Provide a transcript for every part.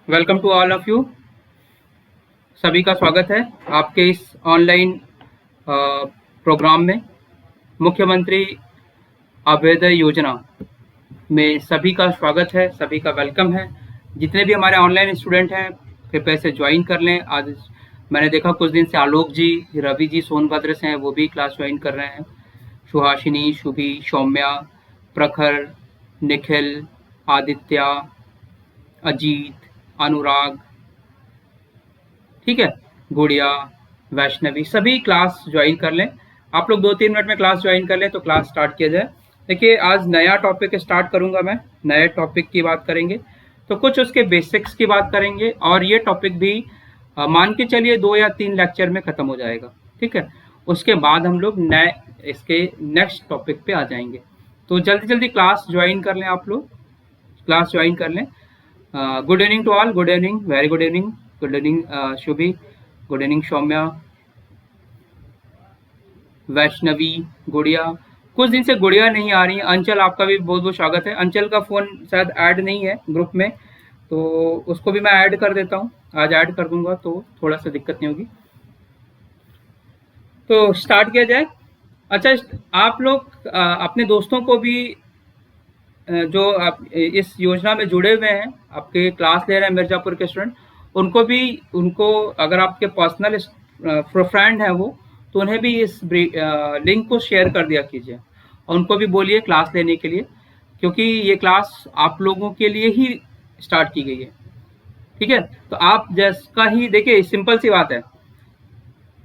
Welcome to all of you. सभी का स्वागत है आपके इस ऑनलाइन प्रोग्राम में। मुख्यमंत्री अभ्युदय योजना में सभी का स्वागत है, सभी का वेलकम है। जितने भी हमारे ऑनलाइन स्टूडेंट हैं कृपया से ज्वाइन कर लें। आज मैंने देखा कुछ दिन से आलोक जी, रवि जी सोनभद्र से हैं, वो भी क्लास ज्वाइन कर रहे हैं। सुहासिनी, शुभी, सौम्या, प्रखर, निखिल, आदित्य, अजीत, अनुराग, ठीक है, गुड़िया, वैष्णवी, सभी क्लास ज्वाइन कर लें। आप लोग 2-3 मिनट में क्लास ज्वाइन कर लें तो क्लास स्टार्ट किया जाए। देखिए आज नया टॉपिक स्टार्ट करूंगा मैं, नए टॉपिक की बात करेंगे तो कुछ उसके बेसिक्स की बात करेंगे और ये टॉपिक भी मान के चलिए 2 या 3 लेक्चर में खत्म हो जाएगा, ठीक है। उसके बाद हम लोग नए इसके नेक्स्ट टॉपिक पे आ जाएंगे। तो जल्दी जल्दी क्लास ज्वाइन कर लें, आप लोग क्लास ज्वाइन कर लें। Good evening to all, good evening, very good evening, good evening Shubhi, good evening Saumya, Vaishnavi, Gudiya. कुछ दिन से गुड़िया नहीं आ रही है। अंचल, आपका भी बहुत बहुत स्वागत है। अंचल का फोन शायद ऐड नहीं है ग्रुप में, तो उसको भी मैं ऐड कर देता हूँ। आज ऐड कर दूंगा तो थोड़ा सा दिक्कत नहीं होगी। तो स्टार्ट किया जाए। अच्छा, आप लोग अपने दोस्तों को भी जो आप इस योजना में जुड़े हुए हैं, आपके क्लास ले रहे हैं मिर्जापुर के स्टूडेंट, उनको अगर आपके पर्सनल फ्रेंड है वो, तो उन्हें भी इस लिंक को शेयर कर दिया कीजिए और उनको भी बोलिए क्लास लेने के लिए, क्योंकि ये क्लास आप लोगों के लिए ही स्टार्ट की गई है, ठीक है। तो आप जिसका ही देखिए, सिंपल सी बात है,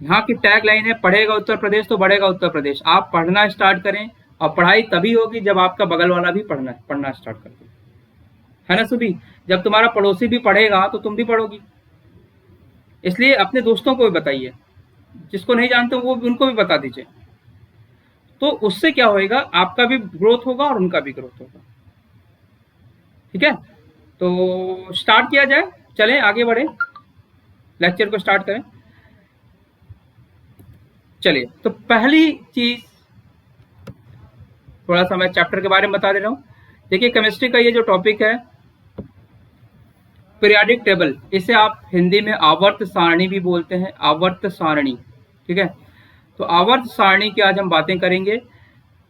यहाँ की टैग लाइन है पढ़ेगा उत्तर प्रदेश तो बढ़ेगा उत्तर प्रदेश। आप पढ़ना स्टार्ट करें और पढ़ाई तभी होगी जब आपका बगल वाला भी पढ़ना स्टार्ट कर दे, है ना सुबी। जब तुम्हारा पड़ोसी भी पढ़ेगा तो तुम भी पढ़ोगी। इसलिए अपने दोस्तों को भी बताइए, जिसको नहीं जानते वो उनको भी बता दीजिए। तो उससे क्या होएगा, आपका भी ग्रोथ होगा और उनका भी ग्रोथ होगा, ठीक है। तो स्टार्ट किया जाए, चलें आगे बढ़े, लेक्चर को स्टार्ट करें। चलिए, तो पहली चीज थोड़ा सा मैं चैप्टर के बारे में बता दे रहा हूं। देखिए केमिस्ट्री का ये जो टॉपिक है पीरियाडिक टेबल, इसे आप हिंदी में आवर्त सारणी भी बोलते हैं, आवर्त सारणी, ठीक है। तो आवर्त सारणी की आज हम बातें करेंगे।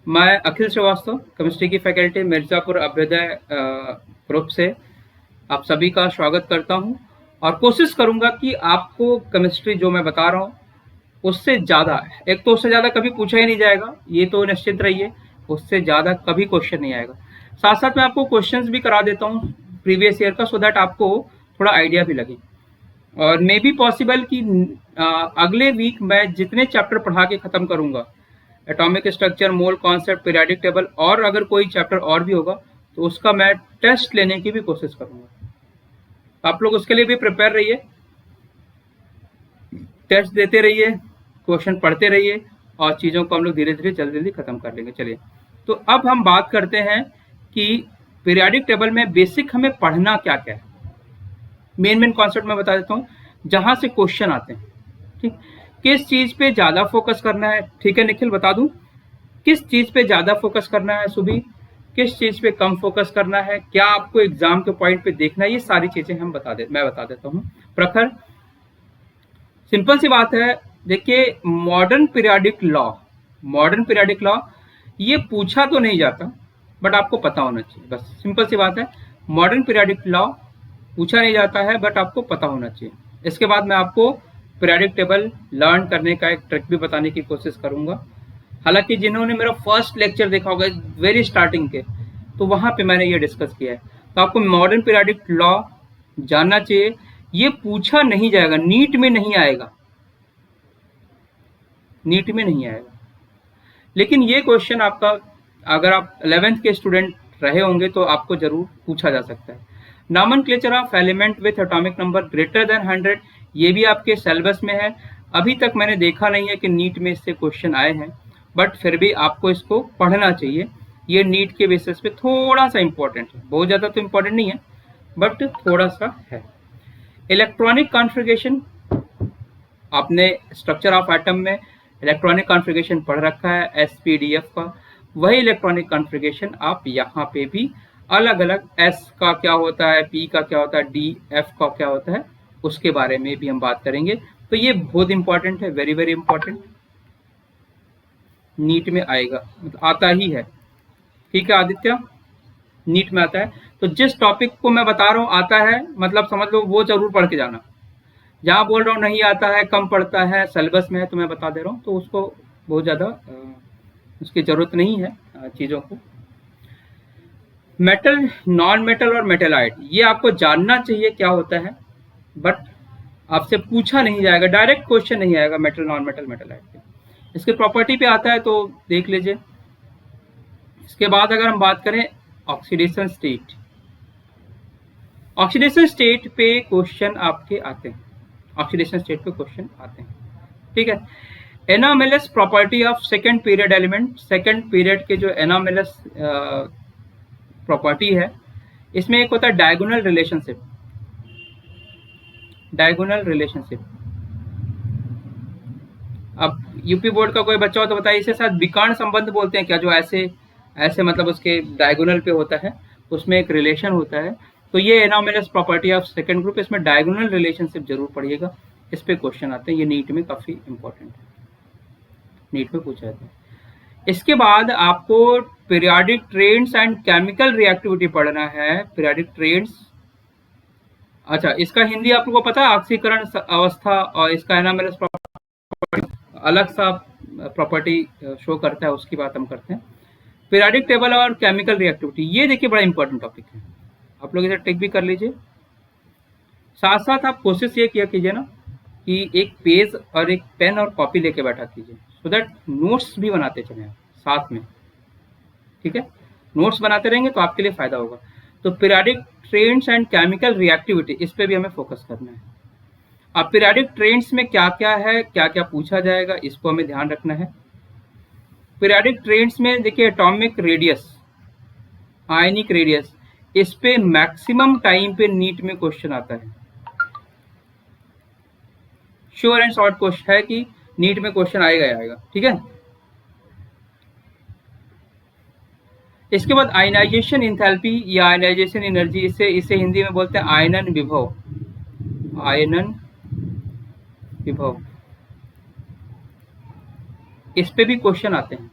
मैं अखिल श्रीवास्तव, केमिस्ट्री की फैकल्टी, मिर्जापुर अभ्युदय ग्रुप से आप सभी का स्वागत करता हूं और कोशिश करूंगा कि आपको केमिस्ट्री जो मैं बता रहा हूं उससे ज़्यादा, एक तो उससे ज़्यादा कभी पूछा ही नहीं जाएगा, ये तो निश्चित रहिए, उससे ज़्यादा कभी क्वेश्चन नहीं आएगा। साथ साथ मैं आपको क्वेश्चंस भी करा देता हूँ प्रीवियस ईयर का, सो दैट आपको थोड़ा आइडिया भी लगे। और मे बी पॉसिबल कि अगले वीक मैं जितने चैप्टर पढ़ा के ख़त्म करूँगा, atomic structure, mole concept, periodic table, और अगर कोई चैप्टर और भी होगा तो उसका मैं टेस्ट लेने की भी कोशिश करूँगा। आप लोग उसके लिए भी प्रिपेयर रहिए, टेस्ट देते रहिए, क्वेश्चन पढ़ते रहिए और चीज़ों को हम लोग धीरे धीरे जल्दी जल्दी खत्म कर लेंगे। चलिए, तो अब हम बात करते हैं कि पीरियाडिक टेबल में बेसिक हमें पढ़ना क्या क्या है। मेन कॉन्सेप्ट मैं बता देता हूँ जहाँ से क्वेश्चन आते हैं, ठीक। किस चीज़ पे ज़्यादा फोकस करना है, ठीक है निखिल, बता दूँ किस चीज़ पे ज़्यादा फोकस करना है, सुबी किस चीज़ पे कम फोकस करना है, क्या आपको एग्जाम के पॉइंट पे देखना है, ये सारी चीज़ें मैं बता देता हूँ। प्रखर, सिंपल सी बात है, देखिए मॉडर्न पीरियाडिक लॉ ये पूछा तो नहीं जाता बट आपको पता होना चाहिए, बस सिंपल सी बात है। मॉडर्न पीरियाडिक लॉ पूछा नहीं जाता है बट आपको पता होना चाहिए। इसके बाद मैं आपको पीरियाडिक टेबल लर्न करने का एक ट्रिक भी बताने की कोशिश करूंगा। हालांकि जिन्होंने मेरा फर्स्ट लेक्चर देखा होगा वेरी स्टार्टिंग के, तो वहां पे मैंने ये डिस्कस किया है। तो आपको मॉडर्न पीरियाडिक लॉ जानना चाहिए, ये पूछा नहीं जाएगा, नीट में नहीं आएगा, नीट में नहीं आएगा। लेकिन ये क्वेश्चन आपका, अगर आप 11th के स्टूडेंट रहे होंगे तो आपको जरूर पूछा जा सकता है। Nomenclature of element with atomic number greater than 100, ये भी आपके सिलेबस में है। अभी तक मैंने देखा नहीं है कि नीट में इससे क्वेश्चन आए हैं, बट फिर भी आपको इसको पढ़ना चाहिए। ये नीट के बेसिस पे थोड़ा सा इंपॉर्टेंट है, बहुत ज़्यादा तो इंपॉर्टेंट नहीं है बट थोड़ा सा है। इलेक्ट्रॉनिक कॉन्फ़िगरेशन, आपने स्ट्रक्चर ऑफ एटम में इलेक्ट्रॉनिक कॉन्फ़िगरेशन पढ़ रखा है, एसपीडीएफ का, वही इलेक्ट्रॉनिक कॉन्फ़िगरेशन आप यहाँ पे भी अलग अलग एस का क्या होता है, पी का क्या होता है, डी एफ का क्या होता है, उसके बारे में भी हम बात करेंगे। तो ये बहुत इंपॉर्टेंट है, वेरी वेरी इंपॉर्टेंट, नीट में आएगा, मतलब आता ही है। ठीक है आदित्य, नीट में आता है। तो जिस टॉपिक को मैं बता रहा हूँ आता है, मतलब समझ लो वो जरूर पढ़ के जाना। जहाँ बोल रहा हूँ नहीं आता है, कम पढ़ता है, सिलेबस में है, तो मैं बता दे रहा हूँ, तो उसको बहुत ज़्यादा उसकी ज़रूरत नहीं है चीज़ों को। मेटल, नॉन मेटल और मेटेलाइट, ये आपको जानना चाहिए क्या होता है, बट आपसे पूछा नहीं जाएगा, डायरेक्ट क्वेश्चन नहीं आएगा मेटल, नॉन मेटल, मेटेलाइट पे। इसके प्रॉपर्टी पे आता है तो देख लीजिए। इसके बाद अगर हम बात करें ऑक्सीडेशन स्टेट, ऑक्सीडेशन स्टेट पे क्वेश्चन आपके आते हैं, ऑक्सीडेशन स्टेट पे क्वेश्चन आते हैं। ठीक है, anomalous property of second period element, second period के जो एनामेलस प्रॉपर्टी है, इसमें एक होता है डायगोनल रिलेशनशिप, डायगोनल रिलेशनशिप। अब यूपी बोर्ड का कोई बच्चा हो तो बताइए, इसे शायद विकर्ण संबंध बोलते हैं क्या, जो ऐसे ऐसे मतलब उसके डायगोनल पे होता है, उसमें एक रिलेशन होता है। तो ये anomalous property of second group, इसमें डायगोनल रिलेशनशिप जरूर पढ़िएगा, इस पे क्वेश्चन आते हैं, ये नीट में काफी इंपॉर्टेंट है, नीट में पूछा जाता है। इसके बाद आपको periodic trends and chemical reactivity पढ़ना है, पीरियोडिक ट्रेंड्स। अच्छा, इसका हिंदी आप लोगों को पता है, ऑक्सीकरण अवस्था, और इसका एनामेलस अलग सा प्रॉपर्टी शो करता है, उसकी बात हम करते हैं। पीरियोडिक टेबल और केमिकल रिएक्टिविटी, ये देखिए बड़ा इंपॉर्टेंट टॉपिक है, आप लोग इसे टिक भी कर लीजिए। साथ साथ आप कोशिश ये किया कीजिए ना कि एक पेज और एक पेन और कॉपी लेके बैठा कीजिए, सो दैट नोट्स भी बनाते चले साथ में। ठीक है, नोट्स बनाते रहेंगे तो आपके लिए फायदा होगा। तो periodic trends and chemical reactivity, इस पे भी हमें फोकस करना है। अब पीरियोडिक ट्रेंड्स में क्या क्या है, क्या क्या पूछा जाएगा, इसको हमें ध्यान रखना है। पीरियोडिक ट्रेंड्स में देखिए एटॉमिक रेडियस, आयनिक रेडियस, इस पे मैक्सिमम टाइम पे नीट में क्वेश्चन आता है, श्योर एंड शॉर्ट क्वेश्चन है कि नीट में क्वेश्चन आएगा ही आएगा। ठीक है, इसके बाद आयनाइजेशन इंथैल्पी या आयनाइजेशन एनर्जी, इसे हिंदी में बोलते हैं आयनन विभव, आयनन विभव, इस पे भी क्वेश्चन आते हैं।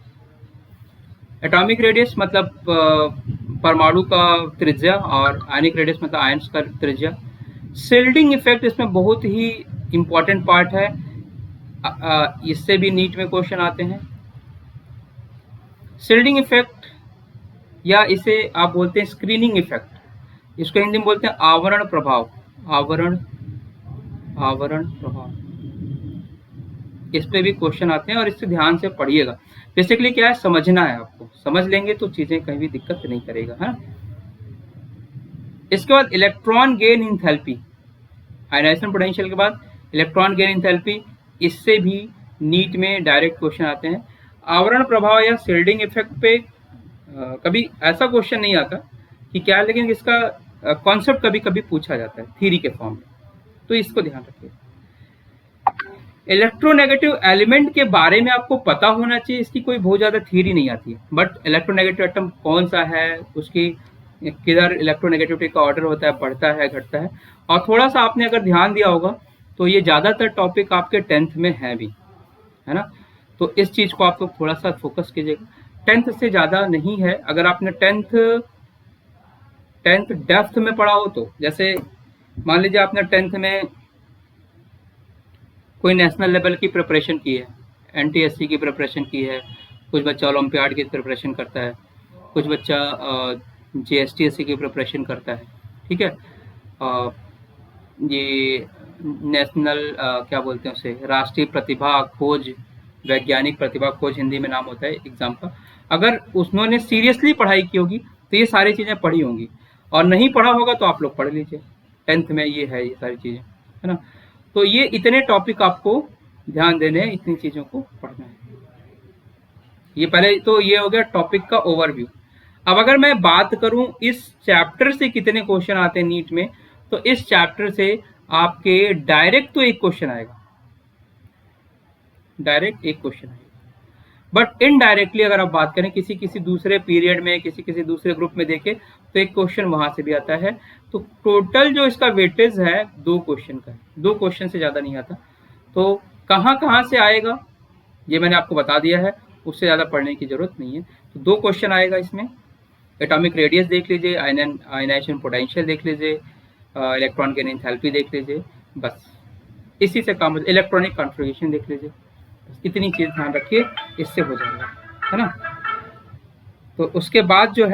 एटॉमिक रेडियस मतलब परमाणु का त्रिज्या, और आयनिक रेडियस मतलब आयन्स का त्रिज्या। शिल्डिंग इफेक्ट इसमें बहुत ही इंपॉर्टेंट पार्ट है, इससे भी नीट में क्वेश्चन आते हैं। शिल्डिंग इफेक्ट या इसे आप बोलते हैं स्क्रीनिंग इफेक्ट, इसको हिंदी में बोलते हैं आवरण प्रभाव, आवरण प्रभाव, इस पे भी क्वेश्चन आते हैं और इससे ध्यान से पढ़िएगा। बेसिकली क्या है, समझना है आपको, समझ लेंगे तो चीजें कहीं भी दिक्कत नहीं करेगा, है। इसके बाद electron gain enthalpy, ionisation potential के बाद इलेक्ट्रॉन गेन इंथैल्पी, इससे भी नीट में डायरेक्ट क्वेश्चन आते हैं। आवरण प्रभाव या शील्डिंग इफेक्ट पे कभी ऐसा क्वेश्चन नहीं आता कि क्या है, लेकिन इसका कॉन्सेप्ट कभी कभी पूछा जाता है थ्योरी के फॉर्म में, तो इसको ध्यान रखिए। इलेक्ट्रोनेगेटिव एलिमेंट के बारे में आपको पता होना चाहिए, इसकी कोई बहुत ज्यादा थ्योरी नहीं आती है, बट इलेक्ट्रोनेगेटिव एटम कौन सा है, उसकी किधर इलेक्ट्रोनेगेटिविटी का ऑर्डर होता है, बढ़ता है घटता है। और थोड़ा सा आपने अगर ध्यान दिया होगा तो ये ज्यादातर टॉपिक आपके 10th में है भी, है ना, तो इस चीज को आप लोग थोड़ा सा फोकस कीजिएगा। 10th से ज्यादा नहीं है, अगर आपने 10th डेप्थ में पढ़ा हो तो, जैसे मान लीजिए आपने 10th में कोई नेशनल लेवल की प्रिपरेशन की है, NTSC की प्रिपरेशन की है, कुछ बच्चा ओलंपियाड की प्रिपरेशन करता है, कुछ बच्चा JSTSC की प्रिपरेशन करता है। ठीक है, ये नेशनल क्या बोलते हैं उसे, राष्ट्रीय प्रतिभा खोज, वैज्ञानिक प्रतिभा खोज हिंदी में नाम होता है एग्जाम का। अगर उन्होंने सीरियसली पढ़ाई की होगी तो ये सारी चीज़ें पढ़ी होंगी, और नहीं पढ़ा होगा तो आप लोग पढ़ लीजिए, 10th में ये है, ये सारी चीज़ें, है ना। तो ये इतने टॉपिक आपको ध्यान देने हैं, इतनी चीज़ों को पढ़ना है। ये पहले तो ये हो गया टॉपिक का ओवरव्यू। अब अगर मैं बात करूं इस चैप्टर से कितने क्वेश्चन आते हैं नीट में, तो इस चैप्टर से आपके डायरेक्ट तो एक क्वेश्चन आएगा, डायरेक्ट एक क्वेश्चन आएगा। बट इनडायरेक्टली अगर आप बात करें किसी किसी दूसरे पीरियड में, किसी किसी दूसरे ग्रुप में देखें तो एक क्वेश्चन वहां से भी आता है। तो टोटल जो इसका वेटेज है 2 क्वेश्चन का है, 2 क्वेश्चन से ज़्यादा नहीं आता। तो कहाँ कहाँ से आएगा ये मैंने आपको बता दिया है, उससे ज़्यादा पढ़ने की जरूरत नहीं है। तो 2 क्वेश्चन आएगा इसमें, एटॉमिक रेडियस देख लीजिए, आयनाइजेशन पोटेंशियल देख लीजिए, इलेक्ट्रॉन गेन एंथैल्पी देख लीजिए, बस इसी से काम, इलेक्ट्रॉनिक कॉन्फ़िगरेशन देख लीजिए, इतनी चीज़ ध्यान रखिए, इससे हो जाएगा, है ना। तो उसके बाद जो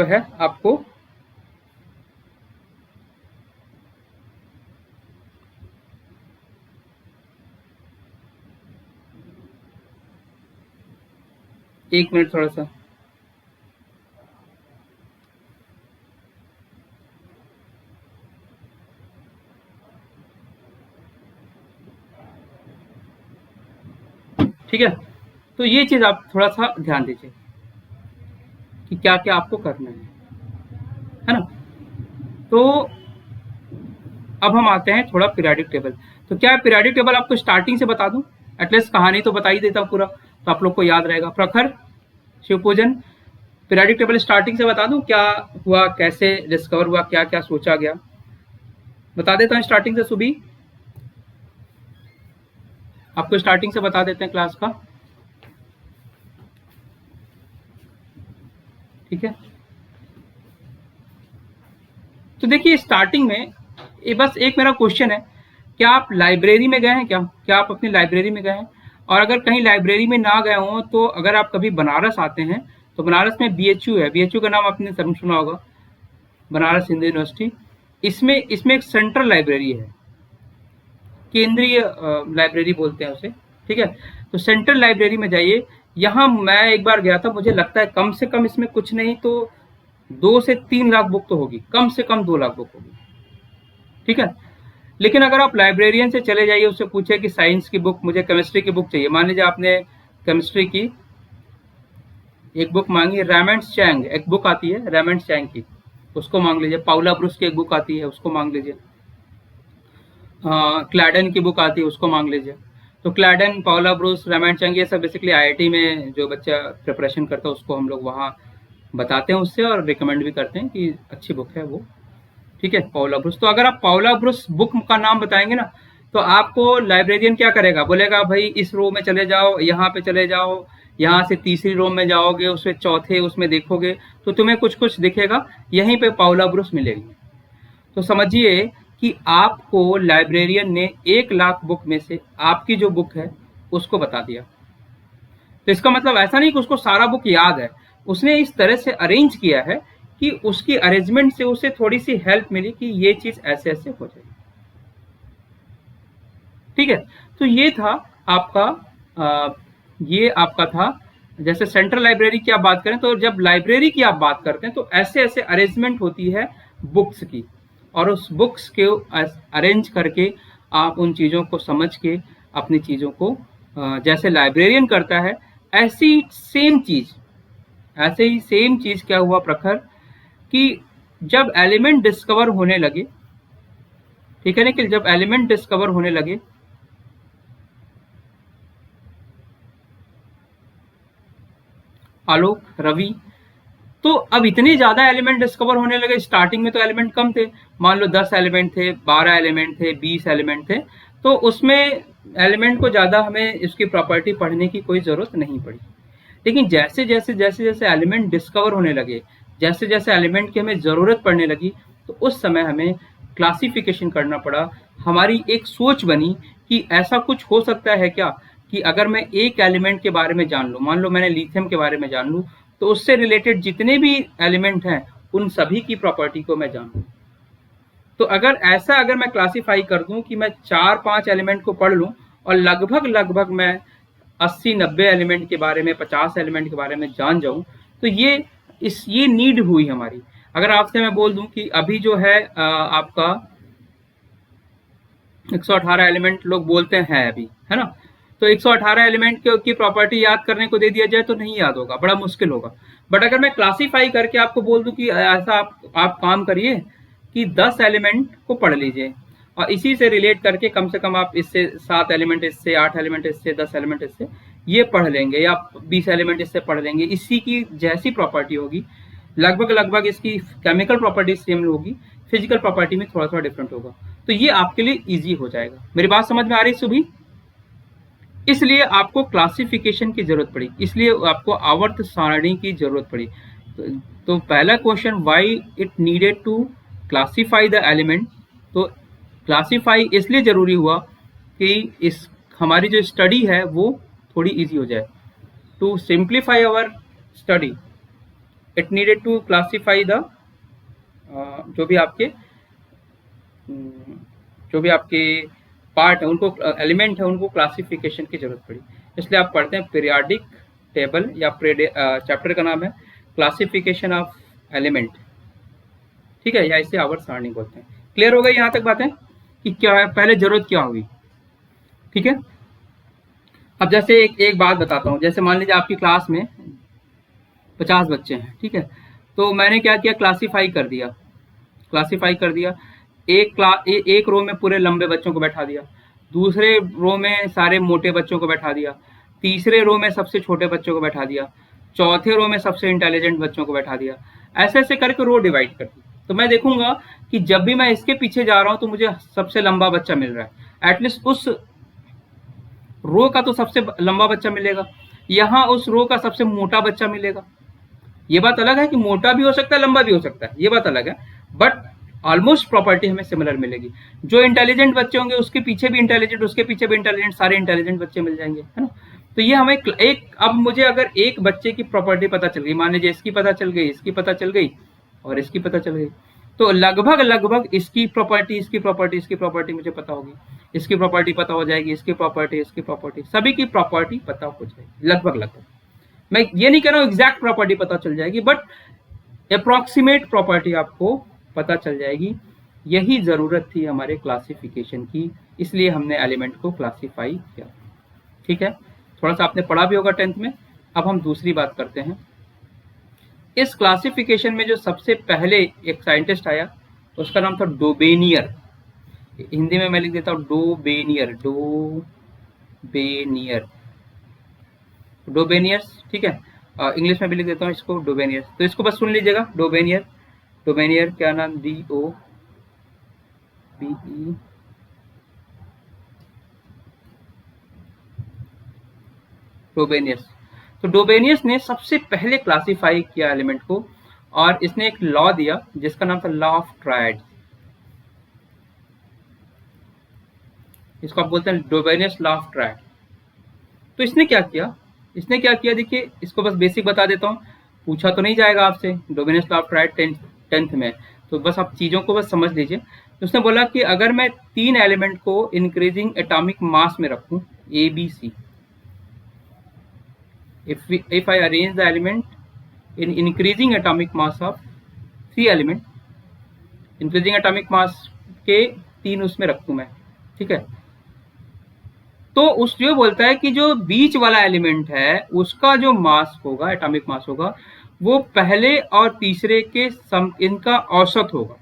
है आपको एक मिनट थोड़ा सा, ठीक है। तो ये चीज़ आप थोड़ा सा ध्यान दीजिए कि क्या क्या आपको करना है ना। तो अब हम आते हैं थोड़ा पीरियोडिक टेबल। तो क्या पीरियोडिक टेबल आपको स्टार्टिंग से बता दूं, एटलीस्ट कहानी तो बता ही देता हूं पूरा, तो आप लोग को याद रहेगा। प्रखर, शिवपूजन, पीरियोडिक टेबल स्टार्टिंग से बता दूं, क्या हुआ, कैसे डिस्कवर हुआ, क्या क्या सोचा गया, बता देता हूँ स्टार्टिंग से। सुबह आपको स्टार्टिंग से बता देते हैं क्लास का, ठीक है। तो देखिए स्टार्टिंग में ये बस एक मेरा क्वेश्चन है, क्या आप लाइब्रेरी में गए हैं, क्या आप अपनी लाइब्रेरी में गए हैं? और अगर कहीं लाइब्रेरी में ना गए हों तो अगर आप कभी बनारस आते हैं तो बनारस में बीएचयू है, बीएचयू का नाम आपने जरूर सुना होगा, बनारस हिंदू यूनिवर्सिटी। इसमें इसमें एक सेंट्रल लाइब्रेरी है, केंद्रीय लाइब्रेरी बोलते हैं उसे, ठीक है। तो सेंट्रल लाइब्रेरी में जाइए, यहाँ मैं एक बार गया था, मुझे लगता है कम से कम इसमें कुछ नहीं तो 2 से 3 लाख बुक तो होगी, कम से कम 2 लाख बुक होगी, ठीक है। लेकिन अगर आप लाइब्रेरियन से चले जाइए, उससे पूछे कि साइंस की बुक, मुझे केमिस्ट्री की बुक चाहिए, मान लीजिए आपने केमिस्ट्री की एक बुक मांगी, रेमंड चैंग एक बुक आती है रेमंड चैंग की, उसको मांग लीजिए। पाउला ब्रूस की एक बुक आती है, उसको मांग लीजिए। क्लैडन की बुक आती है, उसको मांग लीजिए। तो क्लैडन, पाउला ब्रूस, रेमंड चैंग, ये सब बेसिकली आईआईटी में जो बच्चा प्रिपरेशन करता है उसको हम लोग वहाँ बताते हैं उससे, और रिकमेंड भी करते हैं कि अच्छी बुक है वो, ठीक है, पाउला ब्रूस। तो अगर आप पाउला ब्रूस बुक का नाम बताएंगे ना, तो आपको लाइब्रेरियन क्या करेगा, बोलेगा भाई इस रो में चले जाओ, यहाँ पे चले जाओ, यहाँ से तीसरी रो में जाओगे, उसमें चौथे उसमें देखोगे तो तुम्हें कुछ कुछ दिखेगा, यहीं पे पाउला ब्रूस मिलेगी। तो समझिए कि आपको लाइब्रेरियन ने 1 लाख बुक में से आपकी जो बुक है उसको बता दिया। तो इसका मतलब ऐसा नहीं कि उसको सारा बुक याद है, उसने इस तरह से अरेंज किया है कि उसकी अरेंजमेंट से उसे थोड़ी सी हेल्प मिली कि ये चीज ऐसे ऐसे हो जाएगी, ठीक है। तो ये था आपका ये आपका था, जैसे सेंट्रल लाइब्रेरी की आप बात करें, तो जब लाइब्रेरी की आप बात करते हैं तो ऐसे ऐसे अरेंजमेंट होती है बुक्स की, और उस बुक्स के अरेंज करके आप उन चीज़ों को समझ के अपनी चीज़ों को जैसे लाइब्रेरियन करता है, ऐसी सेम चीज़, ऐसे ही सेम चीज़ क्या हुआ प्रखर, कि जब एलिमेंट डिस्कवर होने लगे, ठीक है ना, कि जब एलिमेंट डिस्कवर होने लगे, आलोक, रवि, तो अब इतने ज्यादा एलिमेंट डिस्कवर होने लगे। स्टार्टिंग में तो एलिमेंट कम थे, मान लो 10 एलिमेंट थे, 12 एलिमेंट थे, 20 एलिमेंट थे, तो उसमें एलिमेंट को ज्यादा हमें इसकी प्रॉपर्टी पढ़ने की कोई जरूरत नहीं पड़ी। लेकिन जैसे जैसे जैसे जैसे एलिमेंट डिस्कवर होने लगे, जैसे जैसे एलिमेंट की हमें जरूरत पड़ने लगी, तो उस समय हमें क्लासिफिकेशन करना पड़ा। हमारी एक सोच बनी कि ऐसा कुछ हो सकता है क्या, कि अगर मैं एक एलिमेंट के बारे में जान लूँ, मान लो मैंने लिथियम के बारे में जान लूँ, तो उससे रिलेटेड जितने भी एलिमेंट हैं उन सभी की प्रॉपर्टी को मैं जानूँ। तो अगर मैं क्लासिफाई कर दूं कि मैं 4-5 एलिमेंट को पढ़ लूं और लगभग लगभग मैं 80-90 एलिमेंट के बारे में, 50 एलिमेंट के बारे में जान जाऊं, तो ये नीड हुई हमारी। अगर आपसे मैं बोल दूं कि अभी जो है आपका 118 एलिमेंट लोग बोलते हैं अभी, है ना, तो 118 एलिमेंट की प्रॉपर्टी याद करने को दे दिया जाए तो नहीं याद होगा, बड़ा मुश्किल होगा। बट अगर मैं क्लासीफाई करके आपको बोल दूं कि ऐसा आप काम करिए कि 10 एलिमेंट को पढ़ लीजिए और इसी से रिलेट करके कम से कम आप इससे 7 एलिमेंट इससे, 8 एलिमेंट इससे, 10 एलिमेंट इससे ये पढ़ लेंगे या 20 एलिमेंट इससे पढ़ लेंगे। इसी की जैसी प्रॉपर्टी होगी, लगभग लगभग इसकी केमिकल प्रॉपर्टी सेम होगी, फिजिकल प्रॉपर्टी में थोड़ा थोड़ा डिफरेंट होगा। तो ये आपके लिए ईजी हो जाएगा। मेरी बात समझ में आ रही है सुभी? इसलिए आपको क्लासिफिकेशन की जरूरत पड़ी, इसलिए आपको आवर्त सारणी की जरूरत पड़ी। तो पहला question, why it needed to classify the element. तो क्लासिफाई इसलिए जरूरी हुआ कि इस हमारी जो स्टडी है वो थोड़ी इजी हो जाए। To simplify our study it needed to classify the जो भी आपके पार्ट है उनको, एलिमेंट है उनको क्लासिफिकेशन की जरूरत पड़ी। इसलिए आप पढ़ते हैं पीरियाडिक टेबल या चैप्टर का नाम है क्लासिफिकेशन ऑफ एलिमेंट, ठीक है, या इसे आवर्त सारणी बोलते हैं। क्लियर हो गई यहाँ तक बातें कि क्या है, पहले जरूरत क्या हुई, ठीक है। अब जैसे एक बात बताता हूँ, जैसे मान लीजिए आपकी क्लास में 50 बच्चे हैं, ठीक है, तो मैंने क्या किया, क्लासिफाई कर दिया। एक रो में पूरे लंबे बच्चों को बैठा दिया, दूसरे रो में सारे मोटे बच्चों को बैठा दिया, तीसरे रो में सबसे छोटे बच्चों को बैठा दिया, चौथे रो में सबसे इंटेलिजेंट बच्चों को बैठा दिया। ऐसे ऐसे करके रो डिवाइड कर दी। तो मैं देखूंगा कि जब भी मैं इसके पीछे जा रहा हूं तो मुझे सबसे लंबा बच्चा मिल रहा है, एटलीस्ट उस रो का तो सबसे लंबा बच्चा मिलेगा, यहाँ उस रो का सबसे मोटा बच्चा मिलेगा। ये बात अलग है कि मोटा भी हो सकता है, लंबा भी हो सकता है, ये बात अलग है, बट ऑलमोस्ट प्रॉपर्टी हमें सिमिलर मिलेगी। जो इंटेलिजेंट बच्चे होंगे उसके पीछे भी इंटेलिजेंट, उसके पीछे भी इंटेलिजेंट, सारे इंटेलिजेंट बच्चे मिल जाएंगे, है ना। तो ये हमें अब मुझे अगर एक बच्चे की प्रॉपर्टी पता चल गई, मान लीजिए इसकी पता चल गई, इसकी पता चल गई और इसकी पता चल गई, तो लगभग लगभग इसकी प्रॉपर्टी मुझे पता होगी, इसकी प्रॉपर्टी पता हो जाएगी, इसकी प्रॉपर्टी सभी की प्रॉपर्टी पता हो जाएगी लगभग। मैं ये नहीं कह रहा हूँ एग्जैक्ट प्रॉपर्टी पता चल जाएगी, बट अप्रॉक्सीमेट प्रॉपर्टी आपको पता चल जाएगी। यही जरूरत थी हमारे क्लासिफिकेशन की, इसलिए हमने एलिमेंट को क्लासिफाई किया, ठीक है। थोड़ा सा आपने पढ़ा भी होगा 10th में। अब हम दूसरी बात करते हैं। इस क्लासिफिकेशन में जो सबसे पहले एक साइंटिस्ट आया उसका नाम था डोबेनियर। हिंदी में मैं लिख देता हूँ डोबेनियर, ठीक है। इंग्लिश में भी लिख देता हूँ इसको डोबेनियर, तो इसको बस सुन लीजिएगा। डोबेनियर क्या नाम, DOBE, डोबेनियस। तो डोबेनियस ने सबसे पहले क्लासिफाई किया एलिमेंट को, और इसने एक लॉ दिया जिसका नाम था लॉ ऑफ ट्रायड। इसको आप बोलते हैं डोबेनियस लॉ ऑफ ट्रायड। तो इसने क्या किया, देखिए इसको बस बेसिक बता देता हूँ, पूछा तो नहीं जाएगा आपसे डोबेनियस लॉ ऑफ ट्रायड 10th में, तो बस आप चीजों को बस समझ लीजिए। तो उसने बोला कि अगर मैं 3 एलिमेंट को इंक्रीजिंग एटॉमिक मास में रखूं ABC, if I arrange the element in increasing atomic mass of 3 element, increasing atomic मास के 3 उसमें रखूं मैं, ठीक है। तो उस जो बोलता है कि जो बीच वाला एलिमेंट है उसका जो मास होगा, एटॉमिक मास होगा, वो पहले और तीसरे के इनका औसत होगा,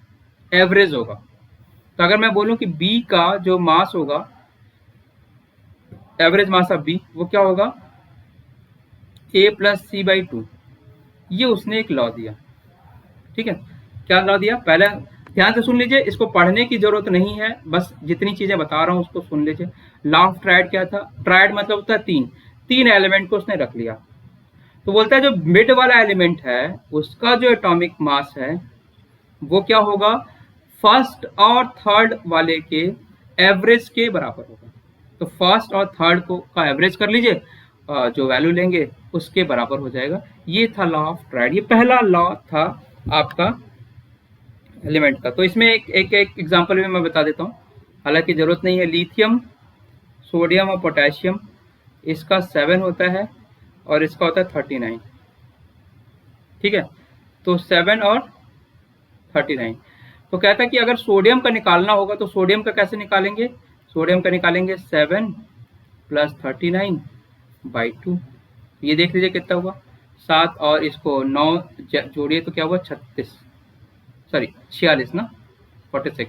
एवरेज होगा। तो अगर मैं बोलूं कि B का जो मास होगा, एवरेज मास ऑफ B, वो क्या होगा, A + C/2। ये उसने एक लॉ दिया, ठीक है। क्या लॉ दिया, पहले ध्यान से सुन लीजिए, इसको पढ़ने की जरूरत नहीं है, बस जितनी चीजें बता रहा हूं उसको सुन लीजिए। लॉ ऑफ ट्रायड क्या था, ट्रायड मतलब होता है 3 एलिमेंट को उसने रख लिया। तो बोलता है जो मिड वाला एलिमेंट है उसका जो एटॉमिक मास है वो क्या होगा, फर्स्ट और थर्ड वाले के एवरेज के बराबर होगा। तो फर्स्ट और थर्ड को का एवरेज कर लीजिए, जो वैल्यू लेंगे उसके बराबर हो जाएगा। ये था लॉ ऑफ ट्रायड, ये पहला लॉ था आपका एलिमेंट का। तो इसमें एक एग्जांपल भी मैं बता देता हूँ, हालांकि जरूरत नहीं है। लिथियम, सोडियम और पोटेशियम, इसका 7 होता है और इसका होता है 39, ठीक है। तो 7 और 39। तो कहता है कि अगर सोडियम का निकालना होगा तो सोडियम का कैसे निकालेंगे, सोडियम का निकालेंगे 7 + 39/2। ये देख लीजिए कितना हुआ, 7 और इसको 9 जोड़िए तो क्या हुआ, 46 ना, 46,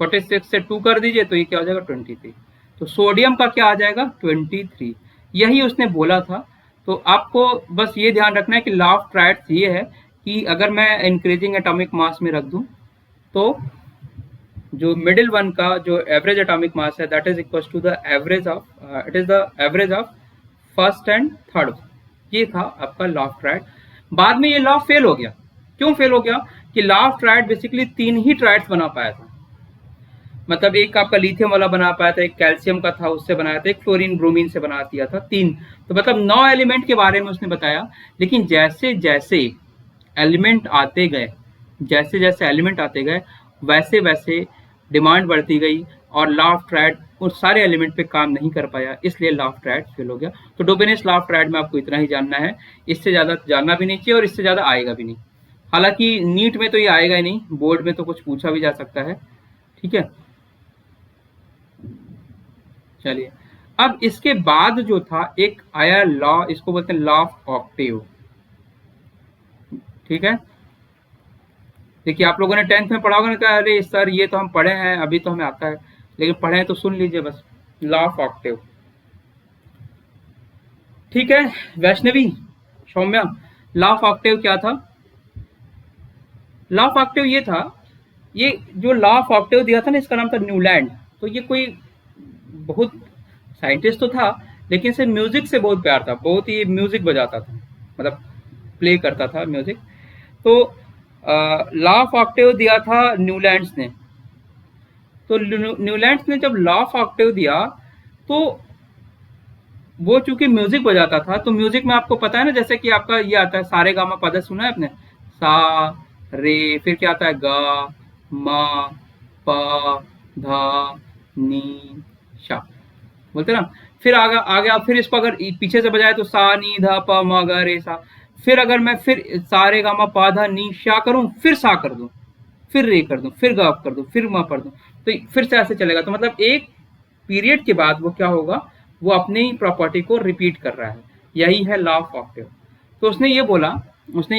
46 से 2 कर दीजिए तो ये क्या हो जाएगा 23। तो सोडियम का क्या आ जाएगा 23, यही उसने बोला था। तो आपको बस ये ध्यान रखना है कि लॉ ऑफ ट्रायड्स ये है कि अगर मैं इंक्रीजिंग एटॉमिक मास में रख दूं तो जो मिडिल वन का जो एवरेज एटॉमिक मास है that is equal to the average of it is the average of first and third. ये था आपका लॉ ऑफ ट्रायड। बाद में ये लॉ फेल हो गया। क्यों फेल हो गया कि law of triad basically 3 he triads बना पाया था। मतलब एक आपका लिथियम वाला बना पाया था, एक कैल्शियम का था उससे बनाया था, एक फ्लोरीन ब्रोमीन से बना दिया था, 3। तो मतलब 9 एलिमेंट के बारे में उसने बताया। लेकिन जैसे जैसे एलिमेंट आते गए, जैसे जैसे एलिमेंट आते गए वैसे वैसे डिमांड बढ़ती गई और लॉ ऑफ ट्रायड उस सारे एलिमेंट पे काम नहीं कर पाया, इसलिए लॉ ऑफ ट्रायड फेल हो गया। तो डोबेनियस लॉ ऑफ ट्रायड में आपको इतना ही जानना है, इससे ज़्यादा जानना भी नहीं चाहिए और इससे ज़्यादा आएगा भी नहीं। हालांकि नीट में तो ये आएगा ही नहीं, बोर्ड में तो कुछ पूछा भी जा सकता है। ठीक है, चलिए अब इसके बाद जो था एक आया लॉ, इसको बोलते हैं लॉ ऑफ ऑक्टेव। ठीक है, देखिए आप लोगों ने 10th में पढ़ा होगा ना, कहा अरे सर ये तो हम पढ़े हैं, अभी तो हमें आता है, लेकिन पढ़े हैं तो सुन लीजिए बस। लॉ ऑफ ऑक्टेव, ठीक है Vaishnavi, Saumya, law of octave क्या था? लॉ ऑफ ऑक्टेव ये था, ये जो लॉ ऑफ ऑक्टेव दिया था ना इसका नाम था न्यूलैंड। तो ये कोई बहुत साइंटिस्ट तो था लेकिन इसे म्यूजिक से बहुत प्यार था, बहुत ही म्यूजिक बजाता था, मतलब प्ले करता था म्यूजिक। तो लॉ ऑफ ऑक्टेव दिया था न्यूलैंड्स ने। तो न्यूलैंड्स ने जब लॉ ऑफ ऑक्टेव दिया तो वो चूंकि म्यूजिक बजाता था, तो म्यूजिक में आपको पता है ना, जैसे कि आपका ये आता है सारे गामा पद, सुना है आपने, सा रे, फिर क्या आता है गा मा पा धा नी शा, बोलते ना। फिर आगे आगे आप फिर इसको अगर पीछे से बजाए तो सा नी धा पा मा गा रे सा। फिर अगर मैं फिर सारे गामा पा धा नी शा करूं, फिर सा कर दूं, फिर रे कर दूं, फिर गा कर दूं, फिर मा कर दूं, तो फिर से ऐसे चलेगा। तो मतलब एक पीरियड के बाद वो क्या होगा, वो अपनी ही प्रॉपर्टी को रिपीट कर रहा है। यही है लॉ ऑफ ऑक्टेव। तो उसने ये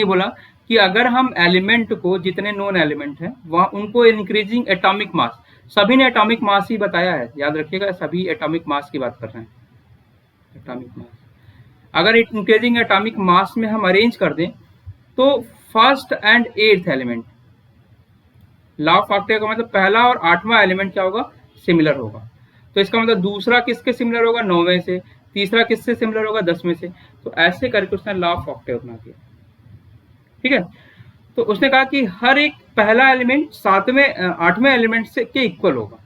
बोला कि अगर हम एलिमेंट को, जितने नोन एलिमेंट हैं वहाँ उनको इंक्रीजिंग एटॉमिक मास, सभी ने एटॉमिक मास ही बताया है, याद रखिएगा सभी एटॉमिक मास की बात कर रहे हैं, एटॉमिक मास। अगर इंक्रीजिंग एटॉमिक मास में हम अरेंज कर दें तो first and 8th element, law of Octave का मतलब पहला और 8वां एलिमेंट क्या होगा, सिमिलर होगा। तो इसका मतलब दूसरा किसके सिमिलर होगा, 9वें से, तीसरा किससे सिमिलर होगा, 10वें से। तो ऐसे करके उसने लॉ ऑफ ऑक्टेव बना दिया। ठीक है, तो उसने कहा कि हर एक पहला एलिमेंट 8वें एलिमेंट से के इक्वल होगा,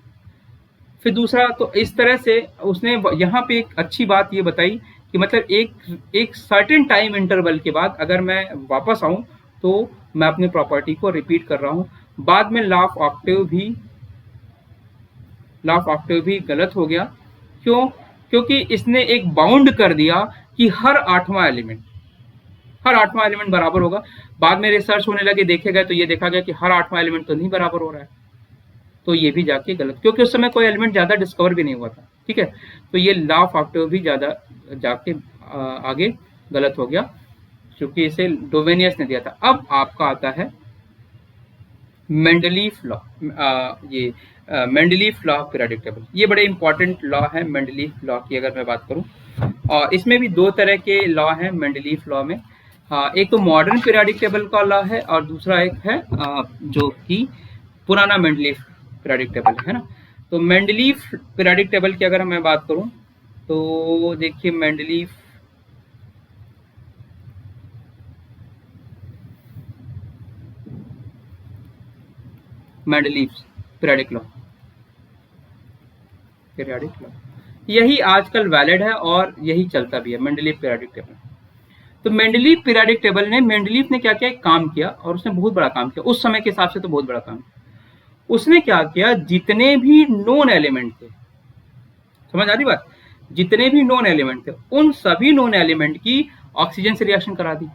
फिर दूसरा। तो इस तरह से उसने यहाँ पे एक अच्छी बात ये बताई कि मतलब एक सर्टेन टाइम इंटरवल के बाद अगर मैं वापस आऊं तो मैं अपनी प्रॉपर्टी को रिपीट कर रहा हूं। बाद में लॉ ऑफ ऑक्टेव भी गलत हो गया। क्यों? क्योंकि इसने एक बाउंड कर दिया कि हर 8वां एलिमेंट बराबर होगा। बाद में रिसर्च होने लगे, देखे गए तो ये देखा गया कि हर 8वां एलिमेंट तो नहीं बराबर हो रहा है। तो ये भी जाके गलत, क्योंकि उस समय कोई एलिमेंट ज्यादा डिस्कवर भी नहीं हुआ था। ठीक है, तो ये लॉ ऑफ ऑक्टेव भी ज्यादा जाके आगे गलत हो गया, क्योंकि इसे डोवेनियस ने दिया था। अब आपका आता है मेंडलीफ लॉ। ये Mendeleev law of periodic table, ये बड़े इंपॉर्टेंट लॉ है मेंडलीफ लॉ की अगर मैं बात करूं। और इसमें भी 2 तरह के लॉ हैं मेंडलीफ लॉ में। एक तो मॉडर्न पीरियोडिक टेबल का लॉ है और दूसरा एक है जो कि पुराना मेंडलीफ पीरियोडिक टेबल है ना। तो मेंडलीफ पीरियोडिक टेबल की अगर मैं बात करूं तो देखिए मेंडलीफ पीरियोडिक लॉ यही आजकल वैलिड है और यही चलता भी है, मेंडलीफ पीरियोडिक टेबल। तो मेंडलीफ पीरियोडिक टेबल ने, मेंडलीफ ने क्या किया, काम किया और उसने बहुत बड़ा काम किया, उस समय के हिसाब से तो बहुत बड़ा काम। उसने क्या किया, जितने भी नोन एलिमेंट थे, समझ आ रही बात, जितने भी नोन एलिमेंट थे उन सभी नोन एलिमेंट की ऑक्सीजन से रिएक्शन करा दी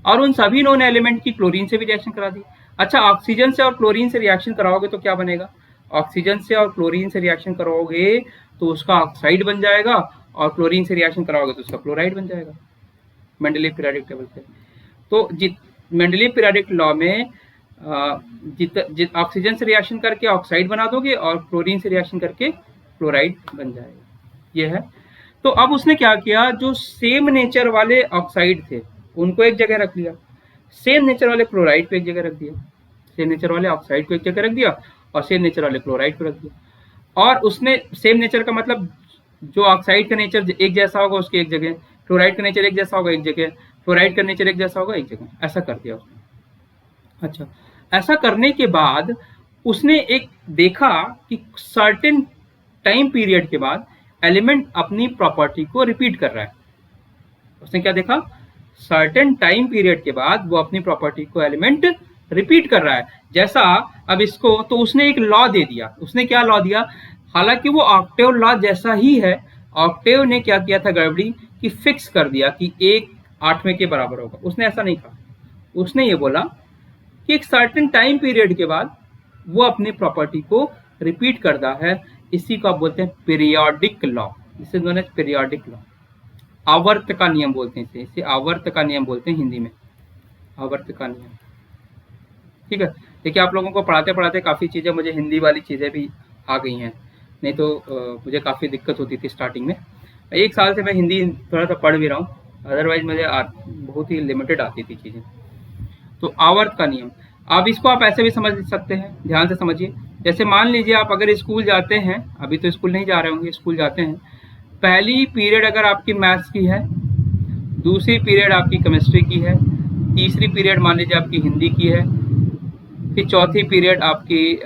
और उन सभी नोन एलिमेंट की क्लोरीन से भी रिएक्शन करा दी। अच्छा, ऑक्सीजन से और क्लोरीन से रिएक्शन कराओगे तो क्या बनेगा, ऑक्सीजन से और क्लोरीन से रिएक्शन कराओगे तो उसका ऑक्साइड बन जाएगा और क्लोरीन से रिएक्शन कराओगे तो उसका क्लोराइड बन जाएगा मेंडलीफ पीरियोडिक टेबल से। तो मेंडलीफ पीरियोडिक लॉ में ऑक्सीजन से रिएक्शन करके ऑक्साइड बना दोगे और क्लोरीन से रिएक्शन करके क्लोराइड बन जाएगा, ये है। तो अब उसने क्या किया, जो सेम नेचर वाले ऑक्साइड थे उनको एक जगह रख लिया, सेम नेचर वाले क्लोराइड को एक जगह रख दिया, सेम नेचर वाले ऑक्साइड को एक जगह रख दिया और सेम नेचर वाले क्लोराइड को रख दिया। और उसने सेम नेचर का मतलब जो ऑक्साइड का नेचर एक जैसा होगा उसकी एक जगह, क्लोराइड का नेचर एक जैसा होगा एक जगह, फ्लोराइड का नेचर एक जैसा होगा एक जगह, ऐसा कर दिया उसने। अच्छा, ऐसा करने के बाद उसने एक देखा कि सर्टेन टाइम पीरियड के बाद एलिमेंट अपनी प्रॉपर्टी को रिपीट कर रहा है। उसने क्या देखा, सर्टेन टाइम पीरियड के बाद वो अपनी प्रॉपर्टी को एलिमेंट रिपीट कर रहा है। जैसा अब इसको, तो उसने एक लॉ दे दिया। उसने क्या लॉ दिया, हालांकि वो ऑक्टेव लॉ जैसा ही है, ऑक्टेव ने क्या किया था गड़बड़ी कि फिक्स कर दिया कि 1/8 के बराबर होगा। उसने ऐसा नहीं कहा, उसने ये बोला कि एक सर्टेन टाइम पीरियड के बाद वो अपनी प्रॉपर्टी को रिपीट करता है। इसी को आप बोलते हैं पीरियोडिक लॉ, जिसे नोन एज पीरियोडिक लॉ, आवर्त का नियम बोलते हैं इसे आवर्त का नियम बोलते हैं हिंदी में, आवर्त का नियम। ठीक है, देखिए आप लोगों को पढ़ाते पढ़ाते काफ़ी चीज़ें मुझे हिंदी वाली चीज़ें भी आ गई हैं, नहीं तो मुझे काफ़ी दिक्कत होती थी स्टार्टिंग में। 1 साल से मैं हिंदी थोड़ा सा पढ़ भी रहा हूँ, अदरवाइज मुझे बहुत ही लिमिटेड आती थी चीज़ें। तो आवर्त का नियम, अब इसको आप ऐसे भी समझ सकते हैं, ध्यान से समझिए। जैसे मान लीजिए आप अगर स्कूल जाते हैं, अभी तो स्कूल नहीं जा रहे होंगे, स्कूल जाते हैं, पहली पीरियड अगर आपकी मैथ्स की है, दूसरी पीरियड आपकी केमिस्ट्री की है, तीसरी पीरियड मान लीजिए आपकी हिंदी की है, फिर चौथी पीरियड आपकी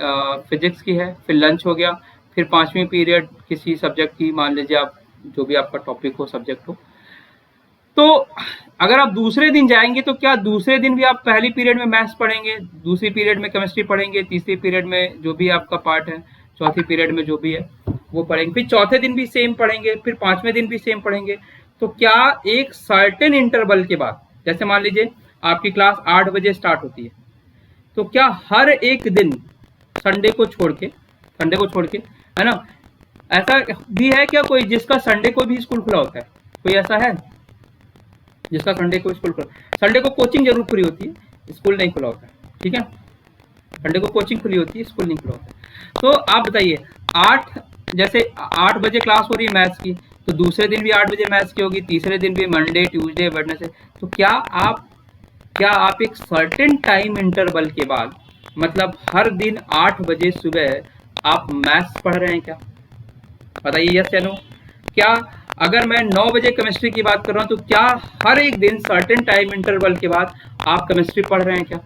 फिजिक्स की है, फिर लंच हो गया, फिर 5वीं पीरियड किसी सब्जेक्ट की, मान लीजिए आप जो भी आपका टॉपिक हो, सब्जेक्ट हो। तो अगर आप दूसरे दिन जाएंगे तो क्या दूसरे दिन भी आप पहली पीरियड में मैथ्स पढ़ेंगे, दूसरी पीरियड में केमिस्ट्री पढ़ेंगे, तीसरी पीरियड में जो भी आपका पार्ट है, चौथी पीरियड में जो भी है वो पढ़ेंगे, फिर चौथे दिन भी सेम पढ़ेंगे, फिर 5वें दिन भी सेम पढ़ेंगे। तो क्या एक सर्टेन इंटरवल के बाद, जैसे मान लीजिए आपकी क्लास 8 बजे स्टार्ट होती है, तो क्या हर एक दिन संडे को छोड़ के, है ना, ऐसा भी है क्या कोई जिसका संडे को भी स्कूल खुला होता है? कोई ऐसा है जिसका संडे को स्कूल खुला? संडे को कोचिंग जरूर खुली होती है, स्कूल नहीं खुला होता है, ठीक है। संडे को कोचिंग खुली होती है, स्कूल नहीं खुला होता है। तो आप बताइए, 8 बजे क्लास हो रही है मैथ्स की, तो दूसरे दिन भी 8 बजे मैथ्स की होगी, तीसरे दिन भी, मंडे, ट्यूसडे, वेडनेसडे। तो क्या आप एक सर्टेन टाइम इंटरवल के बाद, मतलब हर दिन 8 बजे सुबह आप मैथ्स पढ़ रहे हैं क्या? बताइए यस या नो। क्या अगर मैं 9 बजे केमिस्ट्री की बात कर रहा हूं, तो क्या हर एक दिन सर्टेन टाइम इंटरवल के बाद आप केमिस्ट्री पढ़ रहे हैं क्या?